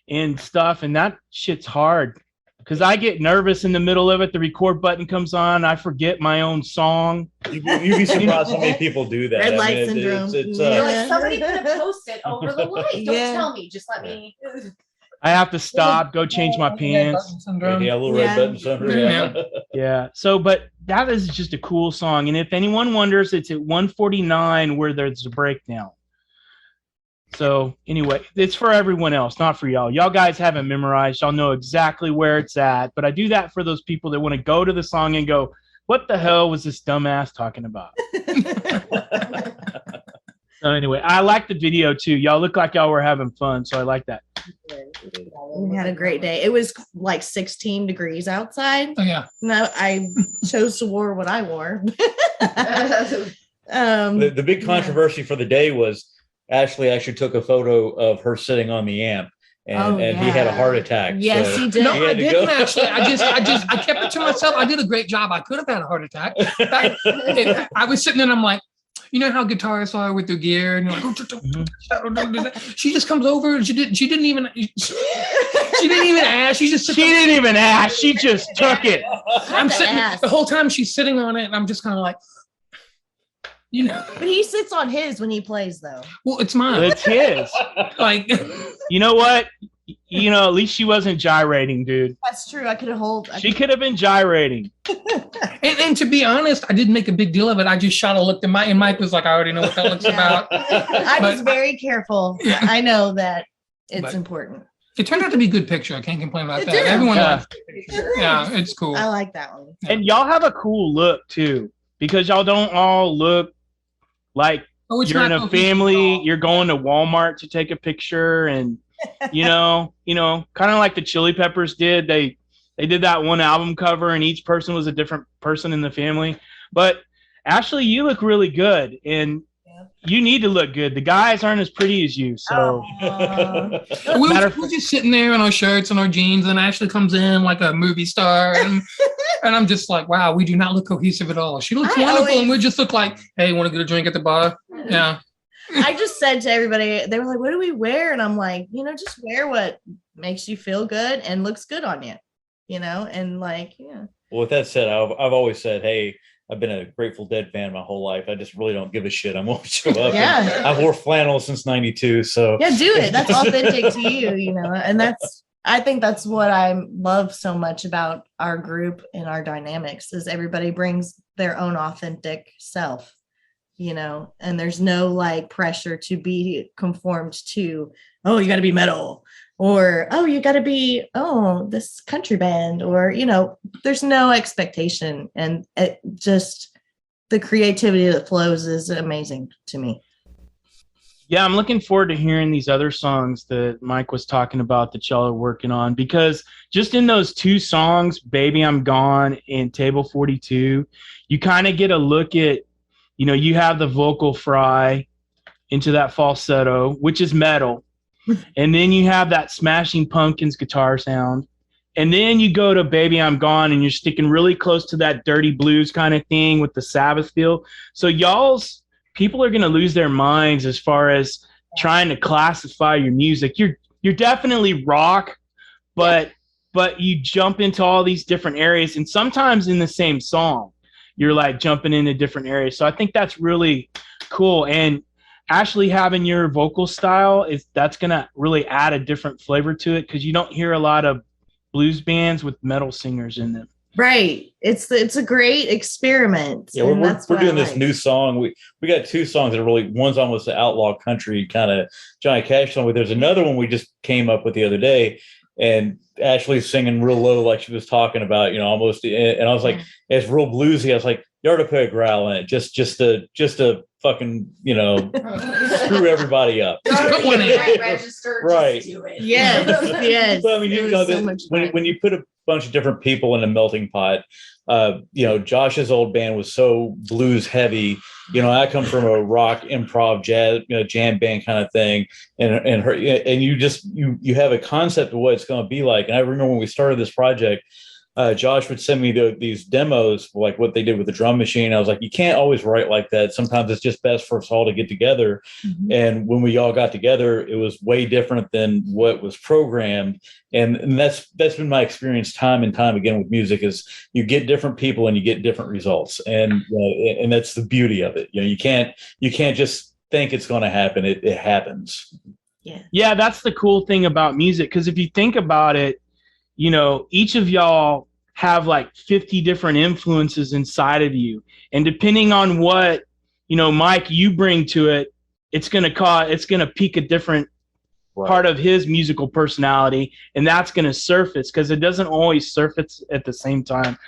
and stuff, and that shit's hard. Because I get nervous in the middle of it. The record button comes on. I forget my own song. You'd be surprised how many people do that. Red light syndrome. Like somebody could have posted over the light. Don't tell me. Just let me. I have to stop, go change my pants. Yeah, a little red button syndrome. Yeah. So, but that is just a cool song. And if anyone wonders, it's at 149 where there's a breakdown. So anyway, it's for everyone else, not for y'all. Y'all guys haven't memorized. Y'all know exactly where it's at. But I do that for those people that want to go to the song and go, what the hell was this dumbass talking about? So anyway, I like the video too. Y'all look like y'all were having fun. So I like that. We had a great day. It was like 16 degrees outside. Oh, yeah. No, I chose to wear what I wore. The big controversy for the day was Ashley actually took a photo of her sitting on the amp, and he had a heart attack. Yes, so he did. No, I didn't actually. I kept it to myself. I did a great job. I could have had a heart attack. I was sitting there and I'm like, you know how guitarists are with their gear, and you're like, she just comes over and she didn't even ask. She didn't even ask. She just took it. I'm sitting the whole time she's sitting on it, and I'm just kind of like. But he sits on his when he plays, though. Well, it's mine. It's his. Like, you know what? You know, at least she wasn't gyrating, dude. That's true. I could have She could have been gyrating. And to be honest, I didn't make a big deal of it. I just shot a look at Mike, and Mike was like, I already know what that looks about. I was very careful. Yeah. I know that it's But important. it turned out to be a good picture. I can't complain about It that. did. Everyone Yeah. likes the picture. Yeah, it's cool. I like that one. And y'all have a cool look too, because y'all don't all look like Oh, it's you're in not a cohesive at family. all. You're going to Walmart to take a picture, and you know, kind of like the Chili Peppers did. They did that one album cover, and each person was a different person in the family. But Ashley, you look really good, and you need to look good. The guys aren't as pretty as you, so. We're just sitting there in our shirts and our jeans, and Ashley comes in like a movie star, and I'm just like, wow, we do not look cohesive at all. She looks wonderful, and we just look like, hey, want to get a drink at the bar? Yeah. I just said to everybody, they were like, what do we wear? And I'm like, just wear what makes you feel good and looks good on you, and like, yeah. Well, with that said, I've always said, hey, I've been a Grateful Dead fan my whole life. I just really don't give a shit. I'm going to show up. Yeah. I've wore flannel since '92. So Yeah, do it. That's authentic to you, and I think that's what I love so much about our group and our dynamics is everybody brings their own authentic self, and there's no like pressure to be conformed to, oh, you got to be metal, or, oh, you got to be, this country band, or, there's no expectation. And it just, the creativity that flows is amazing to me. Yeah, I'm looking forward to hearing these other songs that Mike was talking about that y'all are working on, because just in those two songs, Baby I'm Gone and Table 42, you kind of get a look at, you have the vocal fry into that falsetto, which is metal. And then you have that Smashing Pumpkins guitar sound. And then you go to Baby I'm Gone, and you're sticking really close to that dirty blues kind of thing with the Sabbath feel. So people are going to lose their minds as far as trying to classify your music. You're definitely rock, but you jump into all these different areas, and sometimes in the same song, you're like jumping into different areas. So I think that's really cool. And Ashley, having your vocal style that's going to really add a different flavor to it, because you don't hear a lot of blues bands with metal singers in them. Right. It's a great experiment. Yeah, we're doing this new song. We got two songs that are really, one's almost an outlaw country kind of Johnny Cash song, but there's another one we just came up with the other day, and Ashley's singing real low like she was talking about, almost, and I was like, it's real bluesy. I was like, you ought to put a growl in it, just to fucking, screw everybody up. Right. Yes. Well, I mean, when you put a bunch of different people in a melting pot, Josh's old band was so blues heavy. I come from a rock, improv, jazz, jam band kind of thing, and you have a concept of what it's going to be like. And I remember when we started this project, Josh would send me these demos, like what they did with the drum machine. I was like, you can't always write like that. Sometimes it's just best for us all to get together. Mm-hmm. And when we all got together, it was way different than what was programmed. And that's been my experience time and time again with music, is you get different people and you get different results. And that's the beauty of it. You can't just think it's going to happen. It happens. Yeah, that's the cool thing about music. Because if you think about it, each of y'all have like 50 different influences inside of you. And depending on what, Mike, you bring to it, it's going to pique a different part of his musical personality. And that's going to surface, because it doesn't always surface at the same time.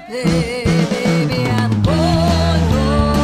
Baby, I'm going home.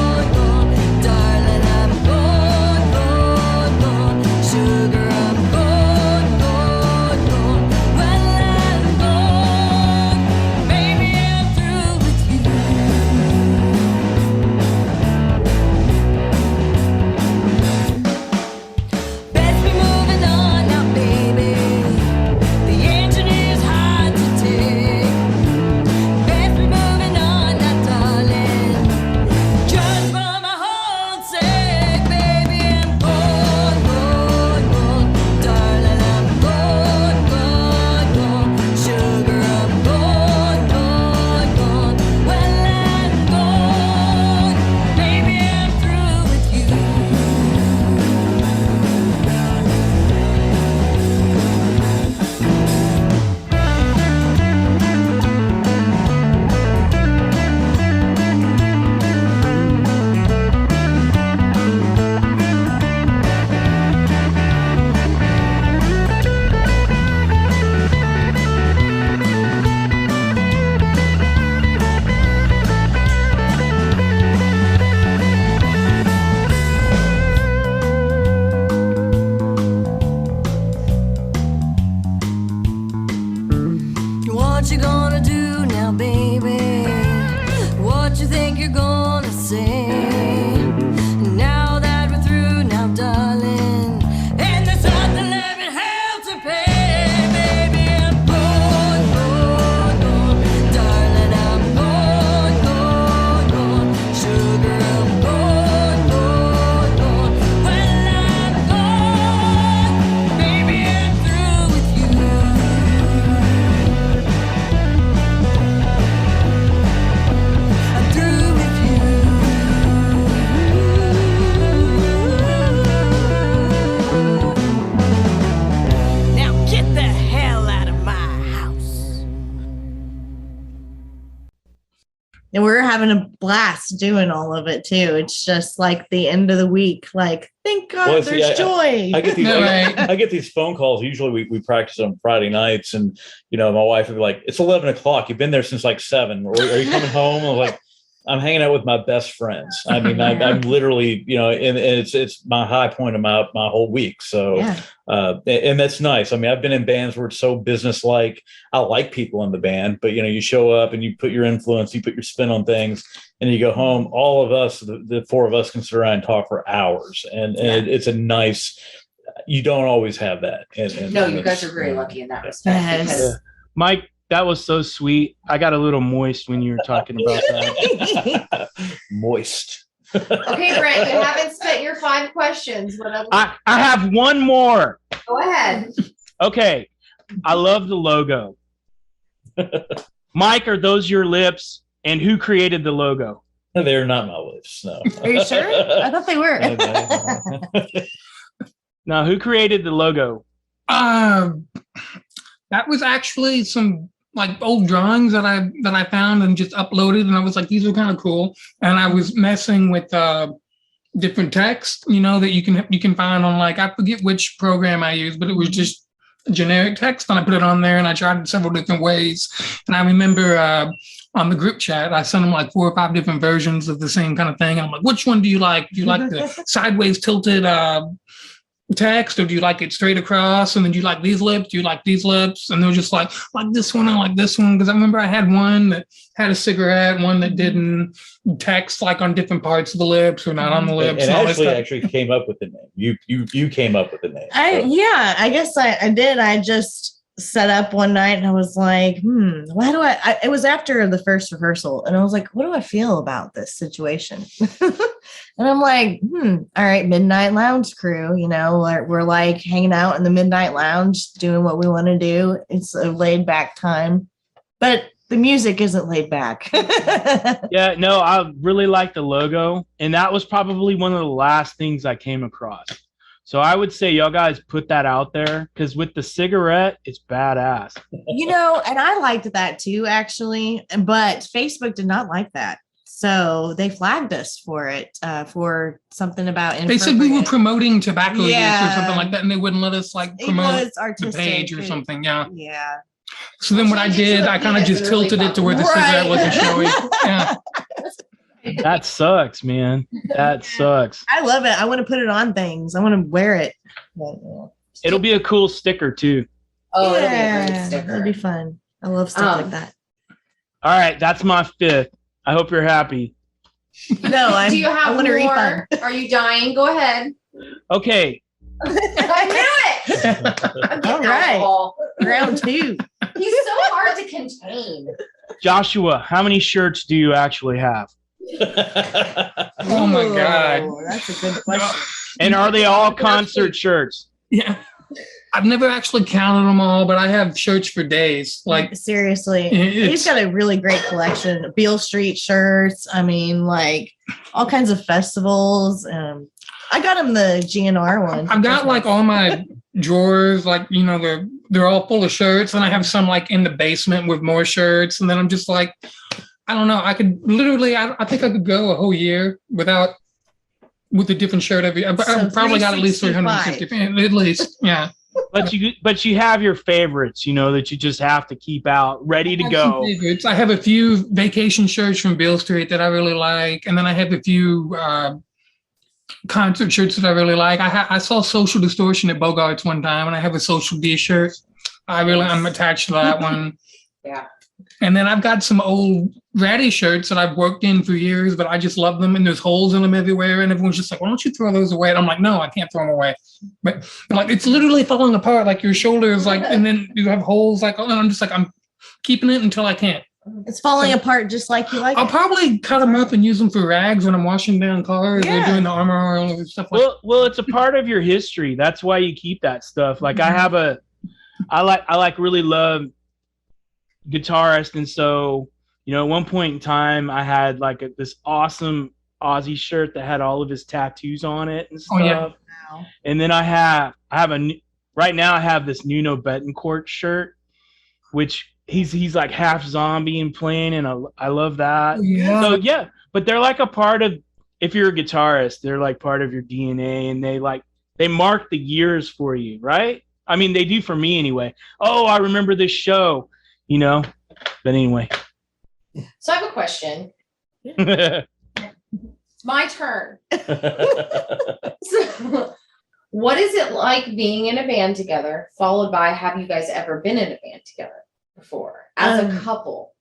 having a blast doing all of it too. It's just like the end of the week. Like, thank God there's joy. I get these phone calls. Usually we practice on Friday nights, and my wife would be like, "It's 11 o'clock. You've been there since like 7. Or are you coming home?" I'm like, "I'm hanging out with my best friends." I mean, I'm literally, and it's my high point of my whole week. So, and that's nice. I mean, I've been in bands where it's so business-like. I like people in the band, but you show up and you put your influence, you put your spin on things, and you go home. All of us, the 4 of us, can sit around and talk for hours, and it's a nice. You don't always have that. No, you guys are very lucky in that respect. Yes. Mike, that was so sweet. I got a little moist when you were talking about that. Moist. Okay, Brent, you haven't spent your 5 questions. I have one more. Go ahead. Okay. I love the logo. Mike, are those your lips? And who created the logo? They're not my lips. No. Are you sure? I thought they were. Now, who created the logo? That was actually some like old drawings that I found and just uploaded, and I was like, these are kind of cool. And I was messing with different text, that you can find on, like, I forget which program I used, but it was just generic text, and I put it on there, and I tried it several different ways. And I remember on the group chat, I sent them like 4 or 5 different versions of the same kind of thing. And I'm like, which one do you like? Do you like the sideways tilted text, or do you like it straight across? And then do you like these lips? Do you like these lips? And they're just like this one, I like this one. Because I remember I had one that had a cigarette, one that didn't, text like on different parts of the lips or not on the lips. And actually came up with the name. You came up with the name. I guess I did. I just set up one night and I was like, why do it was after the first rehearsal, and I was like, what do I feel about this situation? And I'm like, all right, Midnight Lounge crew, we're like hanging out in the Midnight Lounge doing what we want to do. It's a laid back time, but the music isn't laid back. Yeah, no, I really like the logo, and that was probably one of the last things I came across. So I would say y'all guys put that out there, because with the cigarette, it's badass. And I liked that too, actually, but Facebook did not like that. So they flagged us for it, for something about. They said we were promoting tobacco use or something like that, and they wouldn't let us promote the page or something. Yeah. Yeah. So then what I did, I kind of just tilted it to where the cigarette wasn't showing. Yeah. That sucks, man. That sucks. I love it. I want to put it on things. I want to wear it. It'll be a cool sticker too. Oh, it'll be a great sticker. It'll be fun. I love stuff like that. All right, that's my 5th. I hope you're happy. No, Do you have more? Refund. Are you dying? Go ahead. Okay. I knew it. All right. Round 2. He's so hard to contain. Joshua, how many shirts do you actually have? Oh my God. That's a good question. And are they all concert shirts? Yeah. I've never actually counted them all, but I have shirts for days. Like, seriously, he's got a really great collection. Beale Street shirts. I mean, like all kinds of festivals. I got him the GNR one. I've got like all my drawers, like, they're all full of shirts, and I have some like in the basement with more shirts. And then I'm just like, I don't know. I could literally, I think I could go a whole year with a different shirt every. I've probably got at least 350, at least. Yeah. But you have your favorites, that you just have to keep out ready to go. I have a few vacation shirts from Beale Street that I really like, and then I have a few concert shirts that I really like. I saw Social Distortion at Bogart's one time, and I have a Social D shirt. I'm attached to that one. Yeah. And then I've got some old Ratty shirts that I've worked in for years, but I just love them, and there's holes in them everywhere, and everyone's just like, why don't you throw those away? And I'm like, no, I can't throw them away. But like, it's literally falling apart, like your shoulders, like, and then you have holes, like, and I'm just like, I'm keeping it until I can't. It's falling apart just like you like I'll probably cut them up and use them for rags when I'm washing down cars or doing the Armor Oil and stuff like that. Well, it's a part of your history. That's why you keep that stuff. Like I really love guitarist, and so at one point in time I had like this awesome Ozzy shirt that had all of his tattoos on it and stuff. Wow. And then right now I have this Nuno Betancourt shirt, which he's like half zombie and playing, and I love that. Yeah. So yeah, but they're like a part of, if you're a guitarist, they're like part of your DNA, and they mark the years for you, right? I mean, they do for me anyway. Oh, I remember this show, you know. But anyway. So I have a question. Yeah. It's my turn. So, what is it like being in a band together, followed by, have you guys ever been in a band together before as a couple?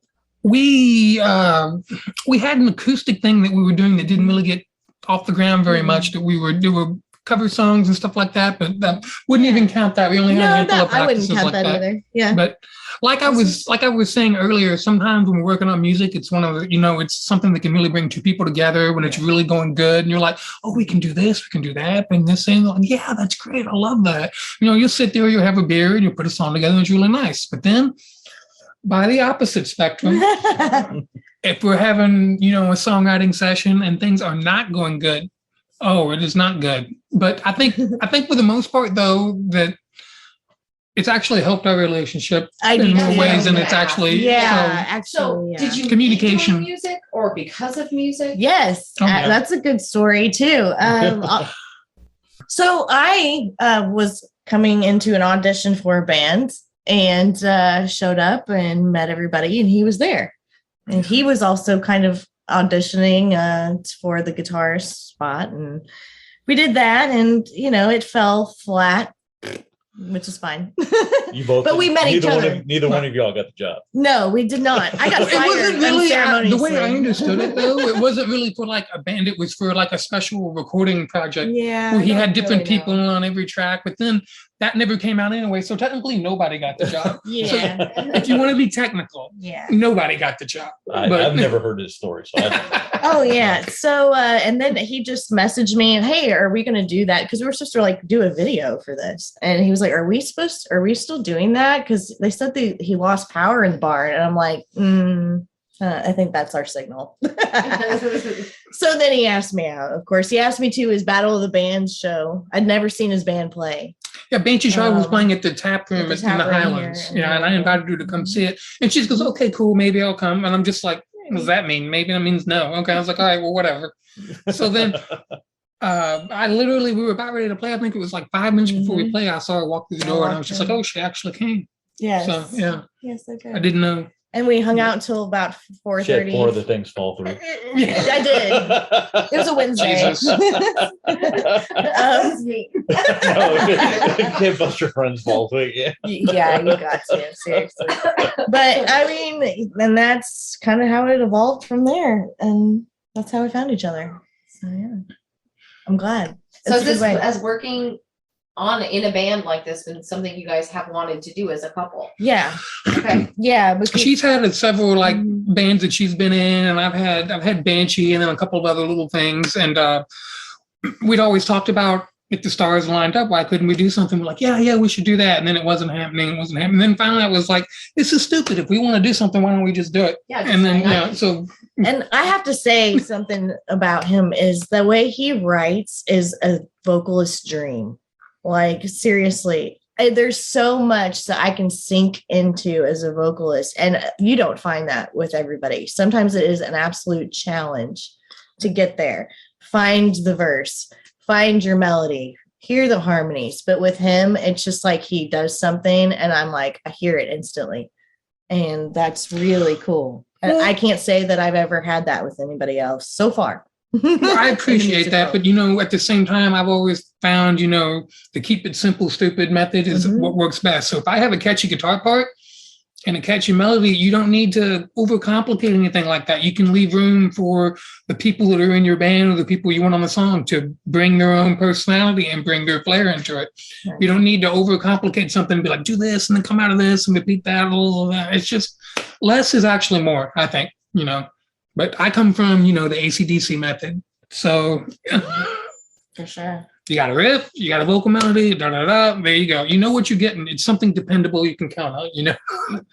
We had an acoustic thing that we were doing that didn't really get off the ground very much. That we were cover songs and stuff like that, but that wouldn't even count that. We only had a handful of practices I wouldn't count like that either. Yeah. But like I was saying earlier, sometimes when we're working on music, it's one of the, it's something that can really bring two people together when it's really going good. And you're like, oh, we can do this, we can do that, bring this in. Like, yeah, that's great. I love that. You'll sit there, you'll have a beer, and you'll put a song together, and it's really nice. But then by the opposite spectrum, if we're having, a songwriting session and things are not going good, oh, it is not good. But I think for the most part, though, that it's actually helped our relationship in more ways than it's actually. So did you communication meet doing music or because of music? Yes, that's a good story too. So I was coming into an audition for a band and showed up and met everybody, and he was there, and he was also kind of auditioning for the guitarist spot, and we did that, and it fell flat, which is fine. You both, but we met each other. Neither one of y'all got the job. No, we did not. I got fired. It wasn't really the way I understood it, though. It wasn't really for like a band. It was for like a special recording project. Yeah, where he had different people on every track, but then that never came out anyway. So technically, nobody got the job. Yeah. So if you want to be technical, nobody got the job. I've never heard his story, so I don't know. Oh yeah. So and then he just messaged me, and hey, are we gonna do that? Because we were supposed to like do a video for this. And he was like, are we still doing that? Because they said he lost power in the barn. And I'm like, I think that's our signal. So then he asked me out. Of course, he asked me to his Battle of the Bands show. I'd never seen his band play. Yeah, Banshee Shaw was playing at the tap room in the Highlands. Here. Yeah, and I invited her to come see it. And she goes, okay, cool, maybe I'll come. And I'm just like, what does that mean? Maybe that means no. Okay, I was like, all right, well, whatever. So then we were about ready to play. I think it was like 5 minutes before we play. I saw her walk through the door, and I was just like, oh, she actually came. Yes. So, yeah. Yes, okay. I didn't know. And we hung out until about 4:30. She had 4 of the things fall through. I did. It was a Wednesday. Can't bust your friend's fall through. Yeah. Yeah, you got to, seriously. But I mean, and that's kind of how it evolved from there. And that's how we found each other. So yeah. I'm glad. So is this as working in a band like this been something you guys have wanted to do as a couple? Yeah. Okay. Yeah. Because she's had several bands that she's been in, and I've had Banshee and then a couple of other little things. And we'd always talked about, if the stars lined up, why couldn't we do something? We're like, yeah, we should do that. And then it wasn't happening. And then finally I was like, this is stupid. If we want to do something, why don't we just do it? Yeah. And then, so. And I have to say something about him is the way he writes is a vocalist's dream. Like, seriously, there's so much that I can sink into as a vocalist. And you don't find that with everybody. Sometimes it is an absolute challenge to get there. Find the verse, find your melody, hear the harmonies. But with him, it's just like he does something and I'm like, I hear it instantly. And that's really cool. And I can't say that I've ever had that with anybody else so far. Well, I appreciate that, but at the same time, I've always found, the keep it simple, stupid method is what works best. So if I have a catchy guitar part and a catchy melody, you don't need to overcomplicate anything like that. You can leave room for the people that are in your band or the people you want on the song to bring their own personality and bring their flair into it. Right. You don't need to overcomplicate something and be like, do this and then come out of this and repeat that. It's just less is actually more, I think, But I come from, the AC/DC method. So for sure. You got a riff, you got a vocal melody, there you go. You know what you're getting. It's something dependable you can count on,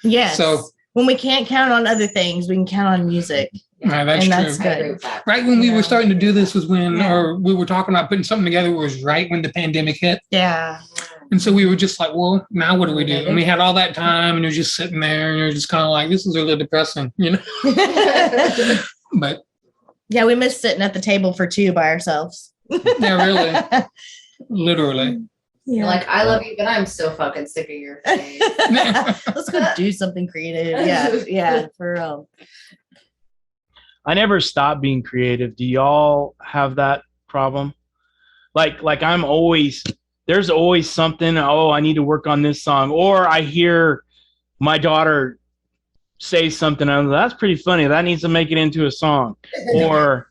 Yes. So when we can't count on other things, we can count on music. Right, that's good. Right when we were starting to do this was when, or we were talking about putting something together, was right when the pandemic hit. Yeah. And so we were just like, well, now what do we do? And we had all that time and you're just sitting there and you're just kind of like, this is a little depressing, you know? But yeah, we miss sitting at the table for two by ourselves. yeah, really. Literally. Yeah. You're like, I love you, but I'm so fucking sick of your face. Let's go do something creative. Yeah, for real. I never stop being creative. Do y'all have that problem? Like I'm always, there's always something, oh, I need to work on this song. Or I hear my daughter say something, and that's pretty funny. That needs to make it into a song. Or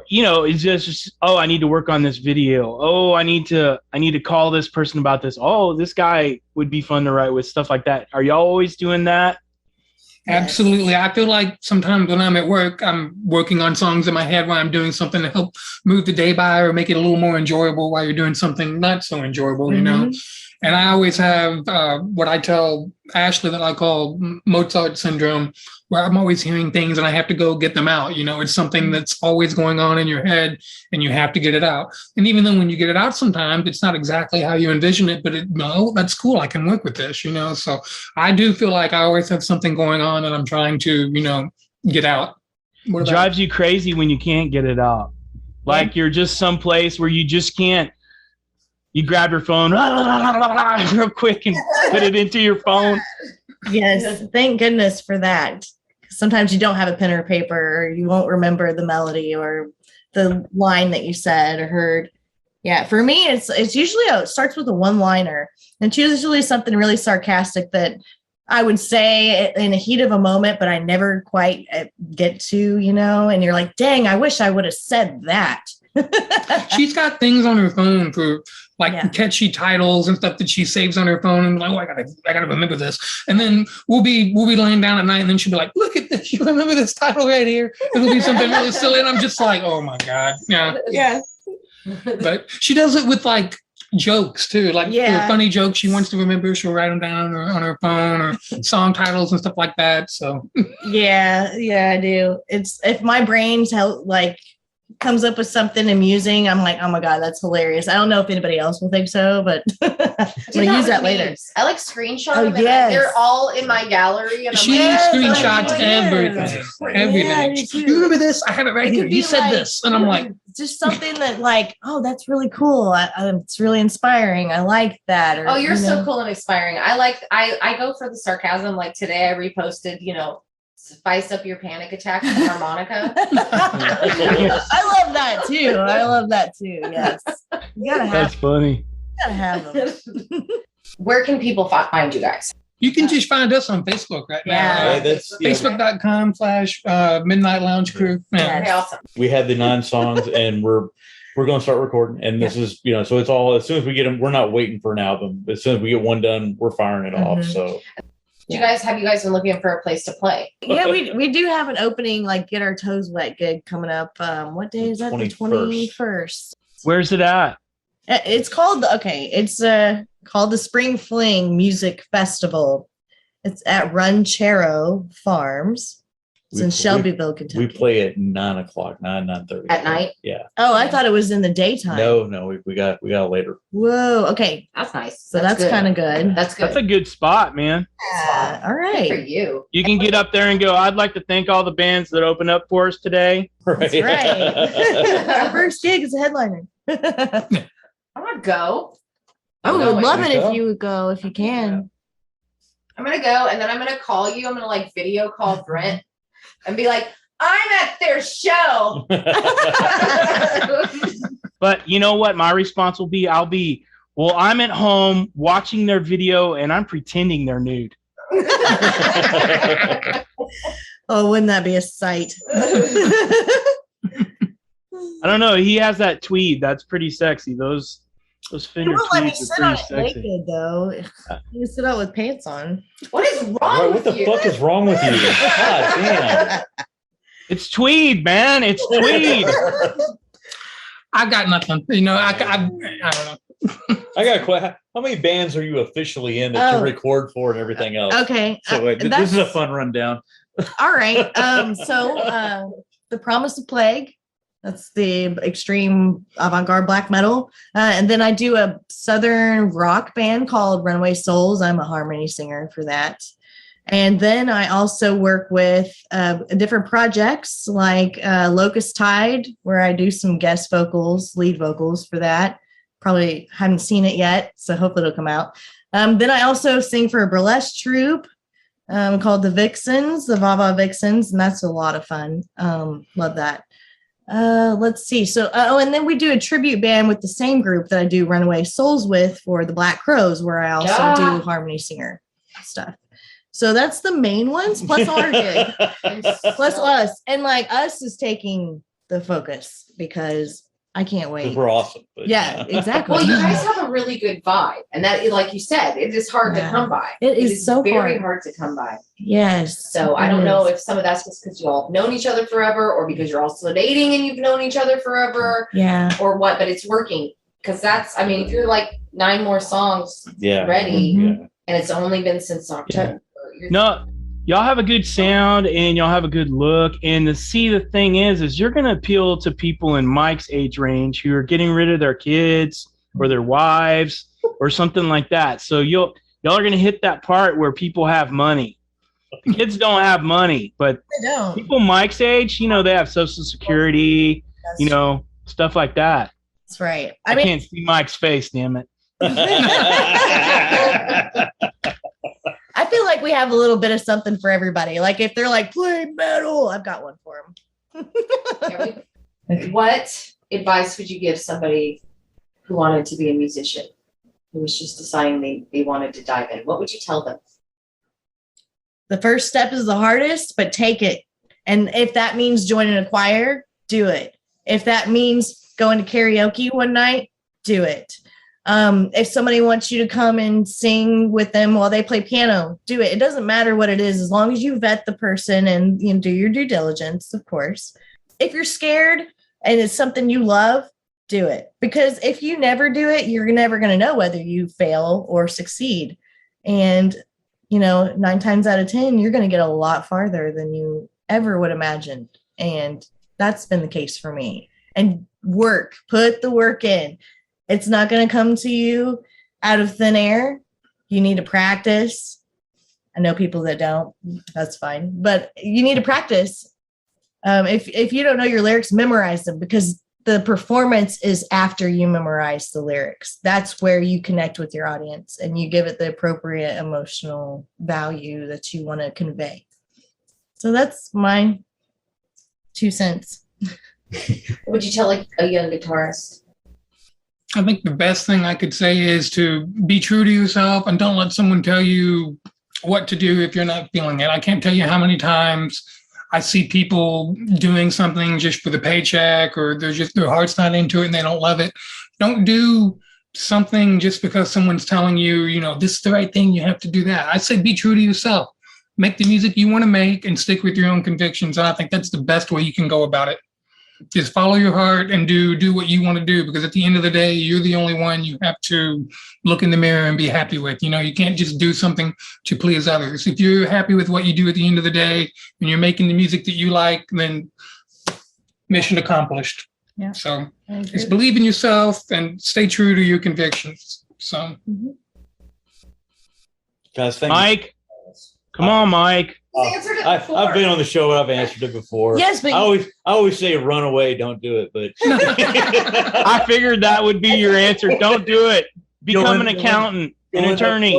you know, it's just, oh, I need to work on this video. Oh, I need to call this person about this. Oh, this guy would be fun to write with, stuff like that. Are y'all always doing that? Absolutely. I feel like sometimes when I'm at work, I'm working on songs in my head while I'm doing something to help move the day by or make it a little more enjoyable while you're doing something not so enjoyable, you know? And I always have what I tell Ashley that I call Mozart syndrome, where I'm always hearing things and I have to go get them out. You know, it's something that's always going on in your head and you have to get it out. And even though when you get it out, sometimes it's not exactly how you envision it, but no, that's cool. I can work with this, you know? So I do feel like I always have something going on and I'm trying to, you know, get out. It drives you crazy when you can't get it out. Like you're just someplace where you just can't. You grab your phone real quick and put it into your phone. Yes, thank goodness for that. Sometimes you don't have a pen or paper, or you won't remember the melody or the line that you said or heard. Yeah, for me, it's usually it starts with a one-liner. And it's usually something really sarcastic that I would say in the heat of a moment, but I never quite get to, you know. And you're like, dang, I wish I would have said that. She's got things on her phone for like catchy titles and stuff that she saves on her phone, and like, oh, I gotta remember this. And then we'll be laying down at night, and then she'll be like, look at this, you remember this title right here? It'll be something really silly, and I'm just like, oh my god, yeah. But she does it with like jokes too, like funny jokes she wants to remember. She'll write them down on her phone, or song titles and stuff like that. So yeah, I do. It's if my brain's like comes up with something amusing, I'm like, oh my god, that's hilarious. I don't know if anybody else will think so, but I'm gonna use that later. I like screenshot them, and they're all in my gallery. And she screenshots everything. Everything. You remember this? I have it right here. You said this, and I'm like, just something that like, oh, that's really cool. It's really inspiring. I like that. Or, you're so cool and inspiring. I go for the sarcasm. Like today, I reposted, you know, spice up your panic attack with harmonica. I love that too. Yes. You gotta have That's funny. You gotta have them. Where can people find you guys? You can just find us on Facebook right now. That's Facebook.com/Midnight Lounge Crew. Yeah. Okay, awesome. We have the 9 songs, and we're going to start recording. And this is, you know, so it's all, as soon as we get them, we're not waiting for an album. As soon as we get one done, we're firing it off. So Have you guys been looking for a place to play? Yeah, we do have an opening, like Get Our Toes Wet gig coming up. What day is that? The 21st. Where's it at? It's called the Spring Fling Music Festival. It's at Ranchero Farms. It's in Shelbyville, Kentucky. We play at 9:30 at night. Yeah. Oh, I thought it was in the daytime. No, we got later. Whoa. Okay, that's nice. So that's kind of good. That's good. That's a good spot, man. All right. Good for you. You can get up there and go, I'd like to thank all the bands that opened up for us today. That's right. Our first gig is a headliner. I want to go. I would love it if you would go, if you can. I'm going to go, and then I'm going to call you. I'm going to like video call Brent and be like, I'm at their show. But you know what? My response will be, I'm at home watching their video and I'm pretending they're nude. Oh, wouldn't that be a sight? I don't know. He has that tweed. That's pretty sexy. Those finger tweeds are pretty sexy. Naked, though. You sit out with pants on. What is wrong with you? What the fuck is wrong with you? God damn. It's tweed, man. It's tweed. I got nothing. You know, I don't know. I got a question. How many bands are you officially in that you record for and everything else? Okay. So this is a fun rundown. All right. So The Promise of Plague, That's the extreme avant-garde black metal. And then I do a Southern rock band called Runaway Souls. I'm a harmony singer for that. And then I also work with different projects like Locust Tide, where I do some guest vocals, lead vocals for that. Probably haven't seen it yet, so hopefully it'll come out. Then I also sing for a burlesque troupe called the Vixens, the Vava Vixens, and that's a lot of fun. Love that. Let's see. So, and then we do a tribute band with the same group that I do Runaway Souls with for the Black Crows, where I also do harmony singer stuff. So that's the main ones, plus our gig, plus us. And like us is taking the focus because I can't wait. We're awesome. Yeah, exactly. Well, you guys have a really good vibe. And that, like you said, it is hard to come by. It is so very hard to come by. Yes. So I don't know if some of that's just because you all have known each other forever, or because you're also dating and you've known each other forever. Yeah. Or what, but it's working. Because that's, I mean, if you're like 9 more songs ready, Mm-hmm. and it's only been since October. No, y'all have a good sound and y'all have a good look. And the thing is you're going to appeal to people in Mike's age range who are getting rid of their kids or their wives or something like that. So y'all are going to hit that part where people have money. The kids don't have money, but people Mike's age, you know, they have Social Security, you know, stuff like that. That's right. I can't see Mike's face, damn it. I feel like we have a little bit of something for everybody. Like if they're like, play metal, I've got one for them. What advice would you give somebody who wanted to be a musician, who was just deciding they wanted to dive in? What would you tell them? The first step is the hardest, but take it. And if that means joining a choir, do it. If that means going to karaoke one night, do it. If somebody wants you to come and sing with them while they play piano, do it. It doesn't matter what it is, as long as you vet the person and do your due diligence, of course. If you're scared and it's something you love, do it. Because if you never do it, you're never going to know whether you fail or succeed. And, 9 times out of 10, you're going to get a lot farther than you ever would imagine. And that's been the case for me. And put the work in. It's not going to come to you out of thin air. You need to practice. I know people that don't. That's fine. But you need to practice. If you don't know your lyrics, memorize them, because the performance is after you memorize the lyrics. That's where you connect with your audience and you give it the appropriate emotional value that you want to convey. So that's my 2 cents. What would you tell like a young guitarist? I think the best thing I could say is to be true to yourself and don't let someone tell you what to do if you're not feeling it. I can't tell you how many times I see people doing something just for the paycheck, or their heart's not into it and they don't love it. Don't do something just because someone's telling you, this is the right thing, you have to do that. I say be true to yourself. Make the music you want to make and stick with your own convictions. And I think that's the best way you can go about it. Just follow your heart and do what you want to do, because at the end of the day, you're the only one you have to look in the mirror and be happy with. You can't just do something to please others. If you're happy with what you do at the end of the day and you're making the music that you like, then mission accomplished. Yeah. So just believe in yourself and stay true to your convictions. So, guys, thank Mike, come on, Mike. I've been on the show. I've answered it before. Yes, but I always say run away, don't do it. But I figured that would be your answer. Don't do it. Become an accountant, an attorney.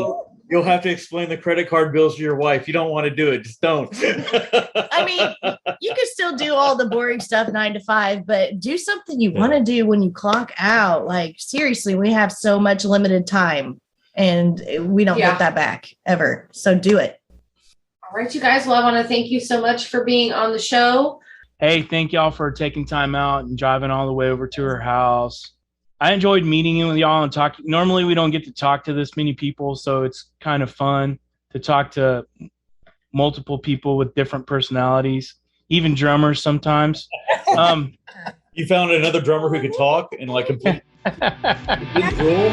You'll have to explain the credit card bills to your wife. You don't want to do it. Just don't. I mean, you can still do all the boring stuff 9 to 5, but do something you want to do when you clock out. Like, seriously, we have so much limited time and we don't get that back ever. So do it. All right, you guys. Well, I want to thank you so much for being on the show. Hey, thank y'all for taking time out and driving all the way over to her house. I enjoyed meeting you with y'all and talking. Normally, we don't get to talk to this many people, so it's kind of fun to talk to multiple people with different personalities, even drummers sometimes. You found another drummer who could talk and like complete the rule.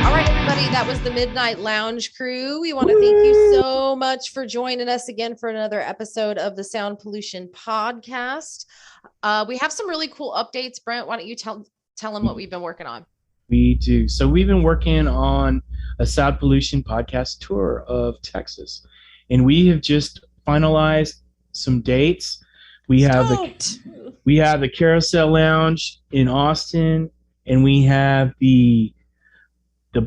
All right, everybody, that that was the Midnight Lounge crew. We want to thank you so much for joining us again for another episode of the Sound Pollution Podcast. We have some really cool updates. Brent, why don't you tell them what we've been working on? We do. So we've been working on a Sound Pollution Podcast tour of Texas, and we have just finalized some dates. We have the Carousel Lounge in Austin, and we have the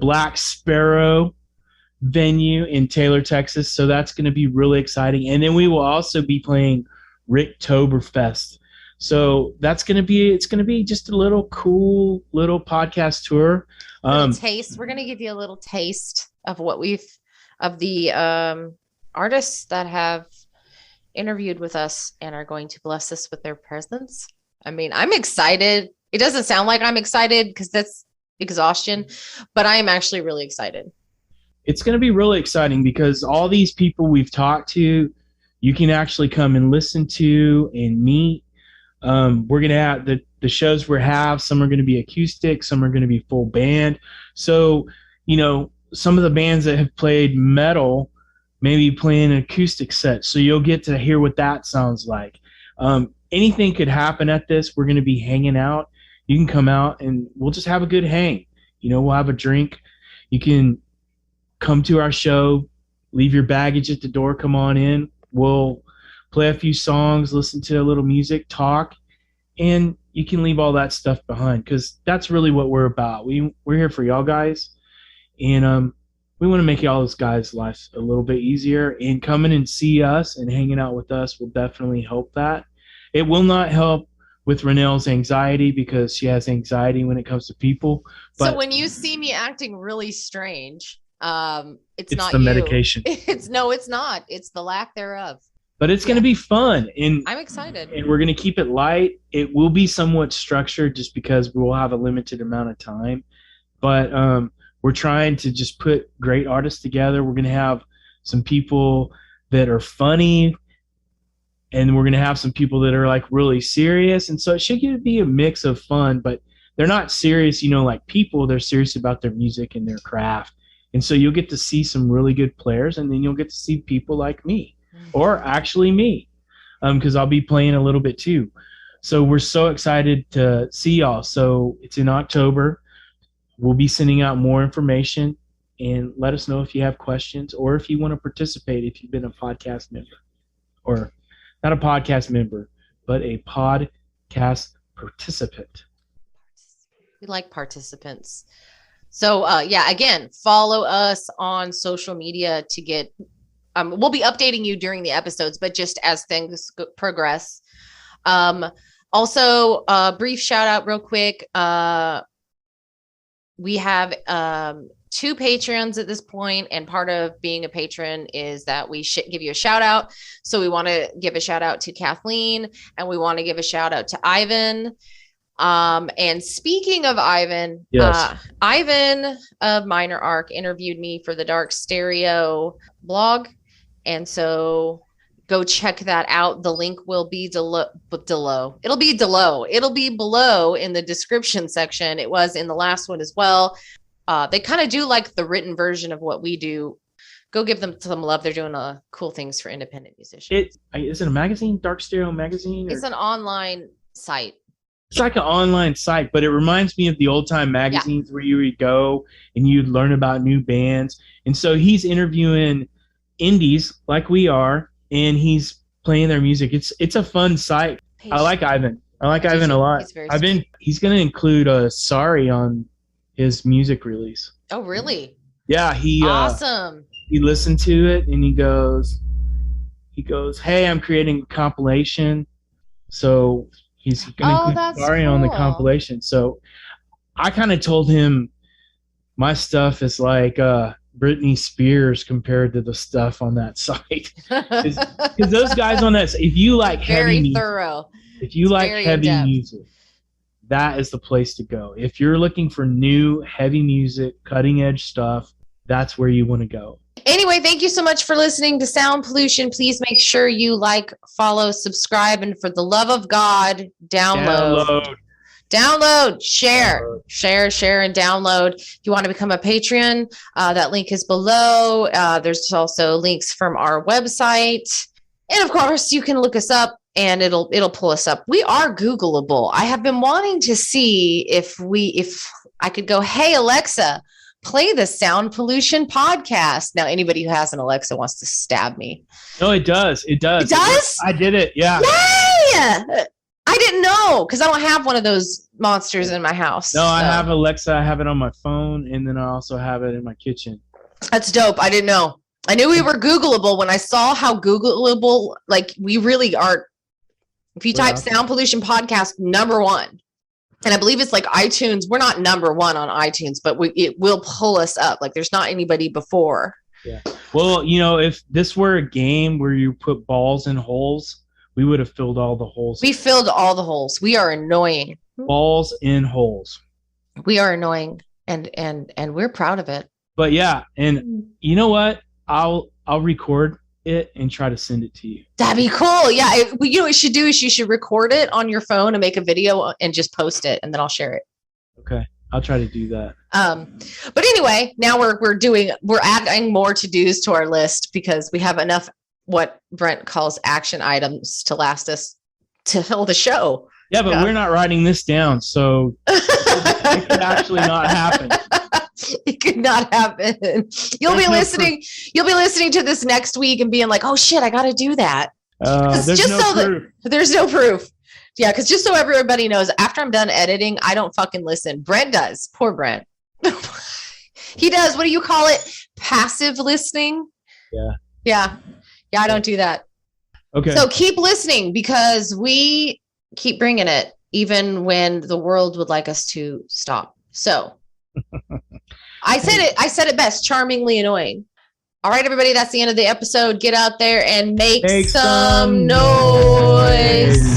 Black Sparrow venue in Taylor, Texas. So that's going to be really exciting. And then we will also be playing Ricktoberfest. So it's going to be just a little cool little podcast tour. Taste. We're going to give you a little taste of the artists that have interviewed with us and are going to bless us with their presence. I mean, I'm excited. It doesn't sound like I'm excited because that's exhaustion, but I am actually really excited. It's going to be really exciting because all these people we've talked to, you can actually come and listen to and meet. We're going to have the shows we have. Some are going to be acoustic, some are going to be full band. So, some of the bands that have played metal maybe playing an acoustic set. So you'll get to hear what that sounds like. Anything could happen at this. We're going to be hanging out. You can come out and we'll just have a good hang. We'll have a drink. You can come to our show, leave your baggage at the door, come on in. We'll play a few songs, listen to a little music, talk, and you can leave all that stuff behind because that's really what we're about. We're here for y'all guys, and we want to make y'all's guys' lives a little bit easier, and coming and see us and hanging out with us will definitely help that. It will not help with Renelle's anxiety because she has anxiety when it comes to people. But so when you see me acting really strange, it's not the medication. It's not. It's the lack thereof. But it's going to be fun, and I'm excited. And we're going to keep it light. It will be somewhat structured just because we will have a limited amount of time. But we're trying to just put great artists together. We're going to have some people that are funny, and we're going to have some people that are like really serious. And so it should be a mix of fun, but they're not serious, like people. They're serious about their music and their craft. And so you'll get to see some really good players, and then you'll get to see people like me, or actually me, because I'll be playing a little bit too. So we're so excited to see y'all. So it's in October. We'll be sending out more information, and let us know if you have questions or if you want to participate if you've been a podcast member. Or not a podcast member, but a podcast participant. We like participants. So, again, follow us on social media to get we'll be updating you during the episodes, but just as things progress. Also, brief shout out real quick. We have 2 patrons at this point, and part of being a patron is that we give you a shout out. So we want to give a shout out to Kathleen, and we want to give a shout out to Ivan. And speaking of Ivan, yes. Ivan of Minor Arc interviewed me for the DarkStereo blog. And so go check that out. The link will be below. It'll be below in the description section. It was in the last one as well. They kind of do like the written version of what we do. Go give them some love. They're doing cool things for independent musicians. Is it a magazine? DarkStereo magazine? It's an online site. It's like an online site, but it reminds me of the old time magazines where you would go and you'd learn about new bands. And so he's interviewing indies like we are, and he's playing their music. It's a fun site. I like Ivan. I like Ivan a lot. He's going to include Sorry on his music release. Oh, really? Yeah, awesome. He listened to it and he goes, "Hey, I'm creating a compilation." So he's going to include Sorry on the compilation. So I kind of told him my stuff is like Britney Spears compared to the stuff on that site. Because those guys on that, if you like heavy music, thorough. If you like heavy music, that is the place to go. If you're looking for new heavy music, cutting edge stuff, that's where you want to go. Anyway, thank you so much for listening to Sound Pollution. Please make sure you like, follow, subscribe, and for the love of God, download. Download, share, and download. If you want to become a patron, that link is below. There's also links from our website. And of course, you can look us up and it'll pull us up. We are Googleable. I have been wanting to see if I could go, hey, Alexa, play the Sound Pollution podcast. Now, anybody who has an Alexa wants to stab me. No, it does. It does. It does? I did it. Yeah. Yay! I didn't know because I don't have one of those monsters in my house. No, I have Alexa. I have it on my phone, and then I also have it in my kitchen. That's dope. I didn't know. I knew we were Googleable when I saw how Googleable, like we really are. If you type Sound Pollution Podcast #1, and I believe it's like iTunes. We're not #1 on iTunes, but it will pull us up. Like there's not anybody before. Yeah. Well, if this were a game where you put balls in holes, we would have filled all the holes. We filled all the holes. We are annoying. Balls in holes. We are annoying, and we're proud of it. But yeah, and you know what? I'll record it and try to send it to you. That'd be cool. Yeah. What you should do is you should record it on your phone and make a video and just post it, and then I'll share it. Okay. I'll try to do that. But anyway, now we're adding more to-dos to our list because we have enough what Brent calls action items to last us to fill the show. Yeah, but we're not writing this down, so it could actually not happen. It could not happen. You'll be listening to this next week and being like, "Oh shit, I got to do that." There's no proof. There's no proof. Yeah, because just so everybody knows, after I'm done editing, I don't fucking listen. Brent does. Poor Brent. He does. What do you call it? Passive listening. Yeah. I don't do that. Okay. So keep listening because we keep bringing it, even when the world would like us to stop. So I said it best. Charmingly annoying. All right, everybody. That's the end of the episode. Get out there and make some noise.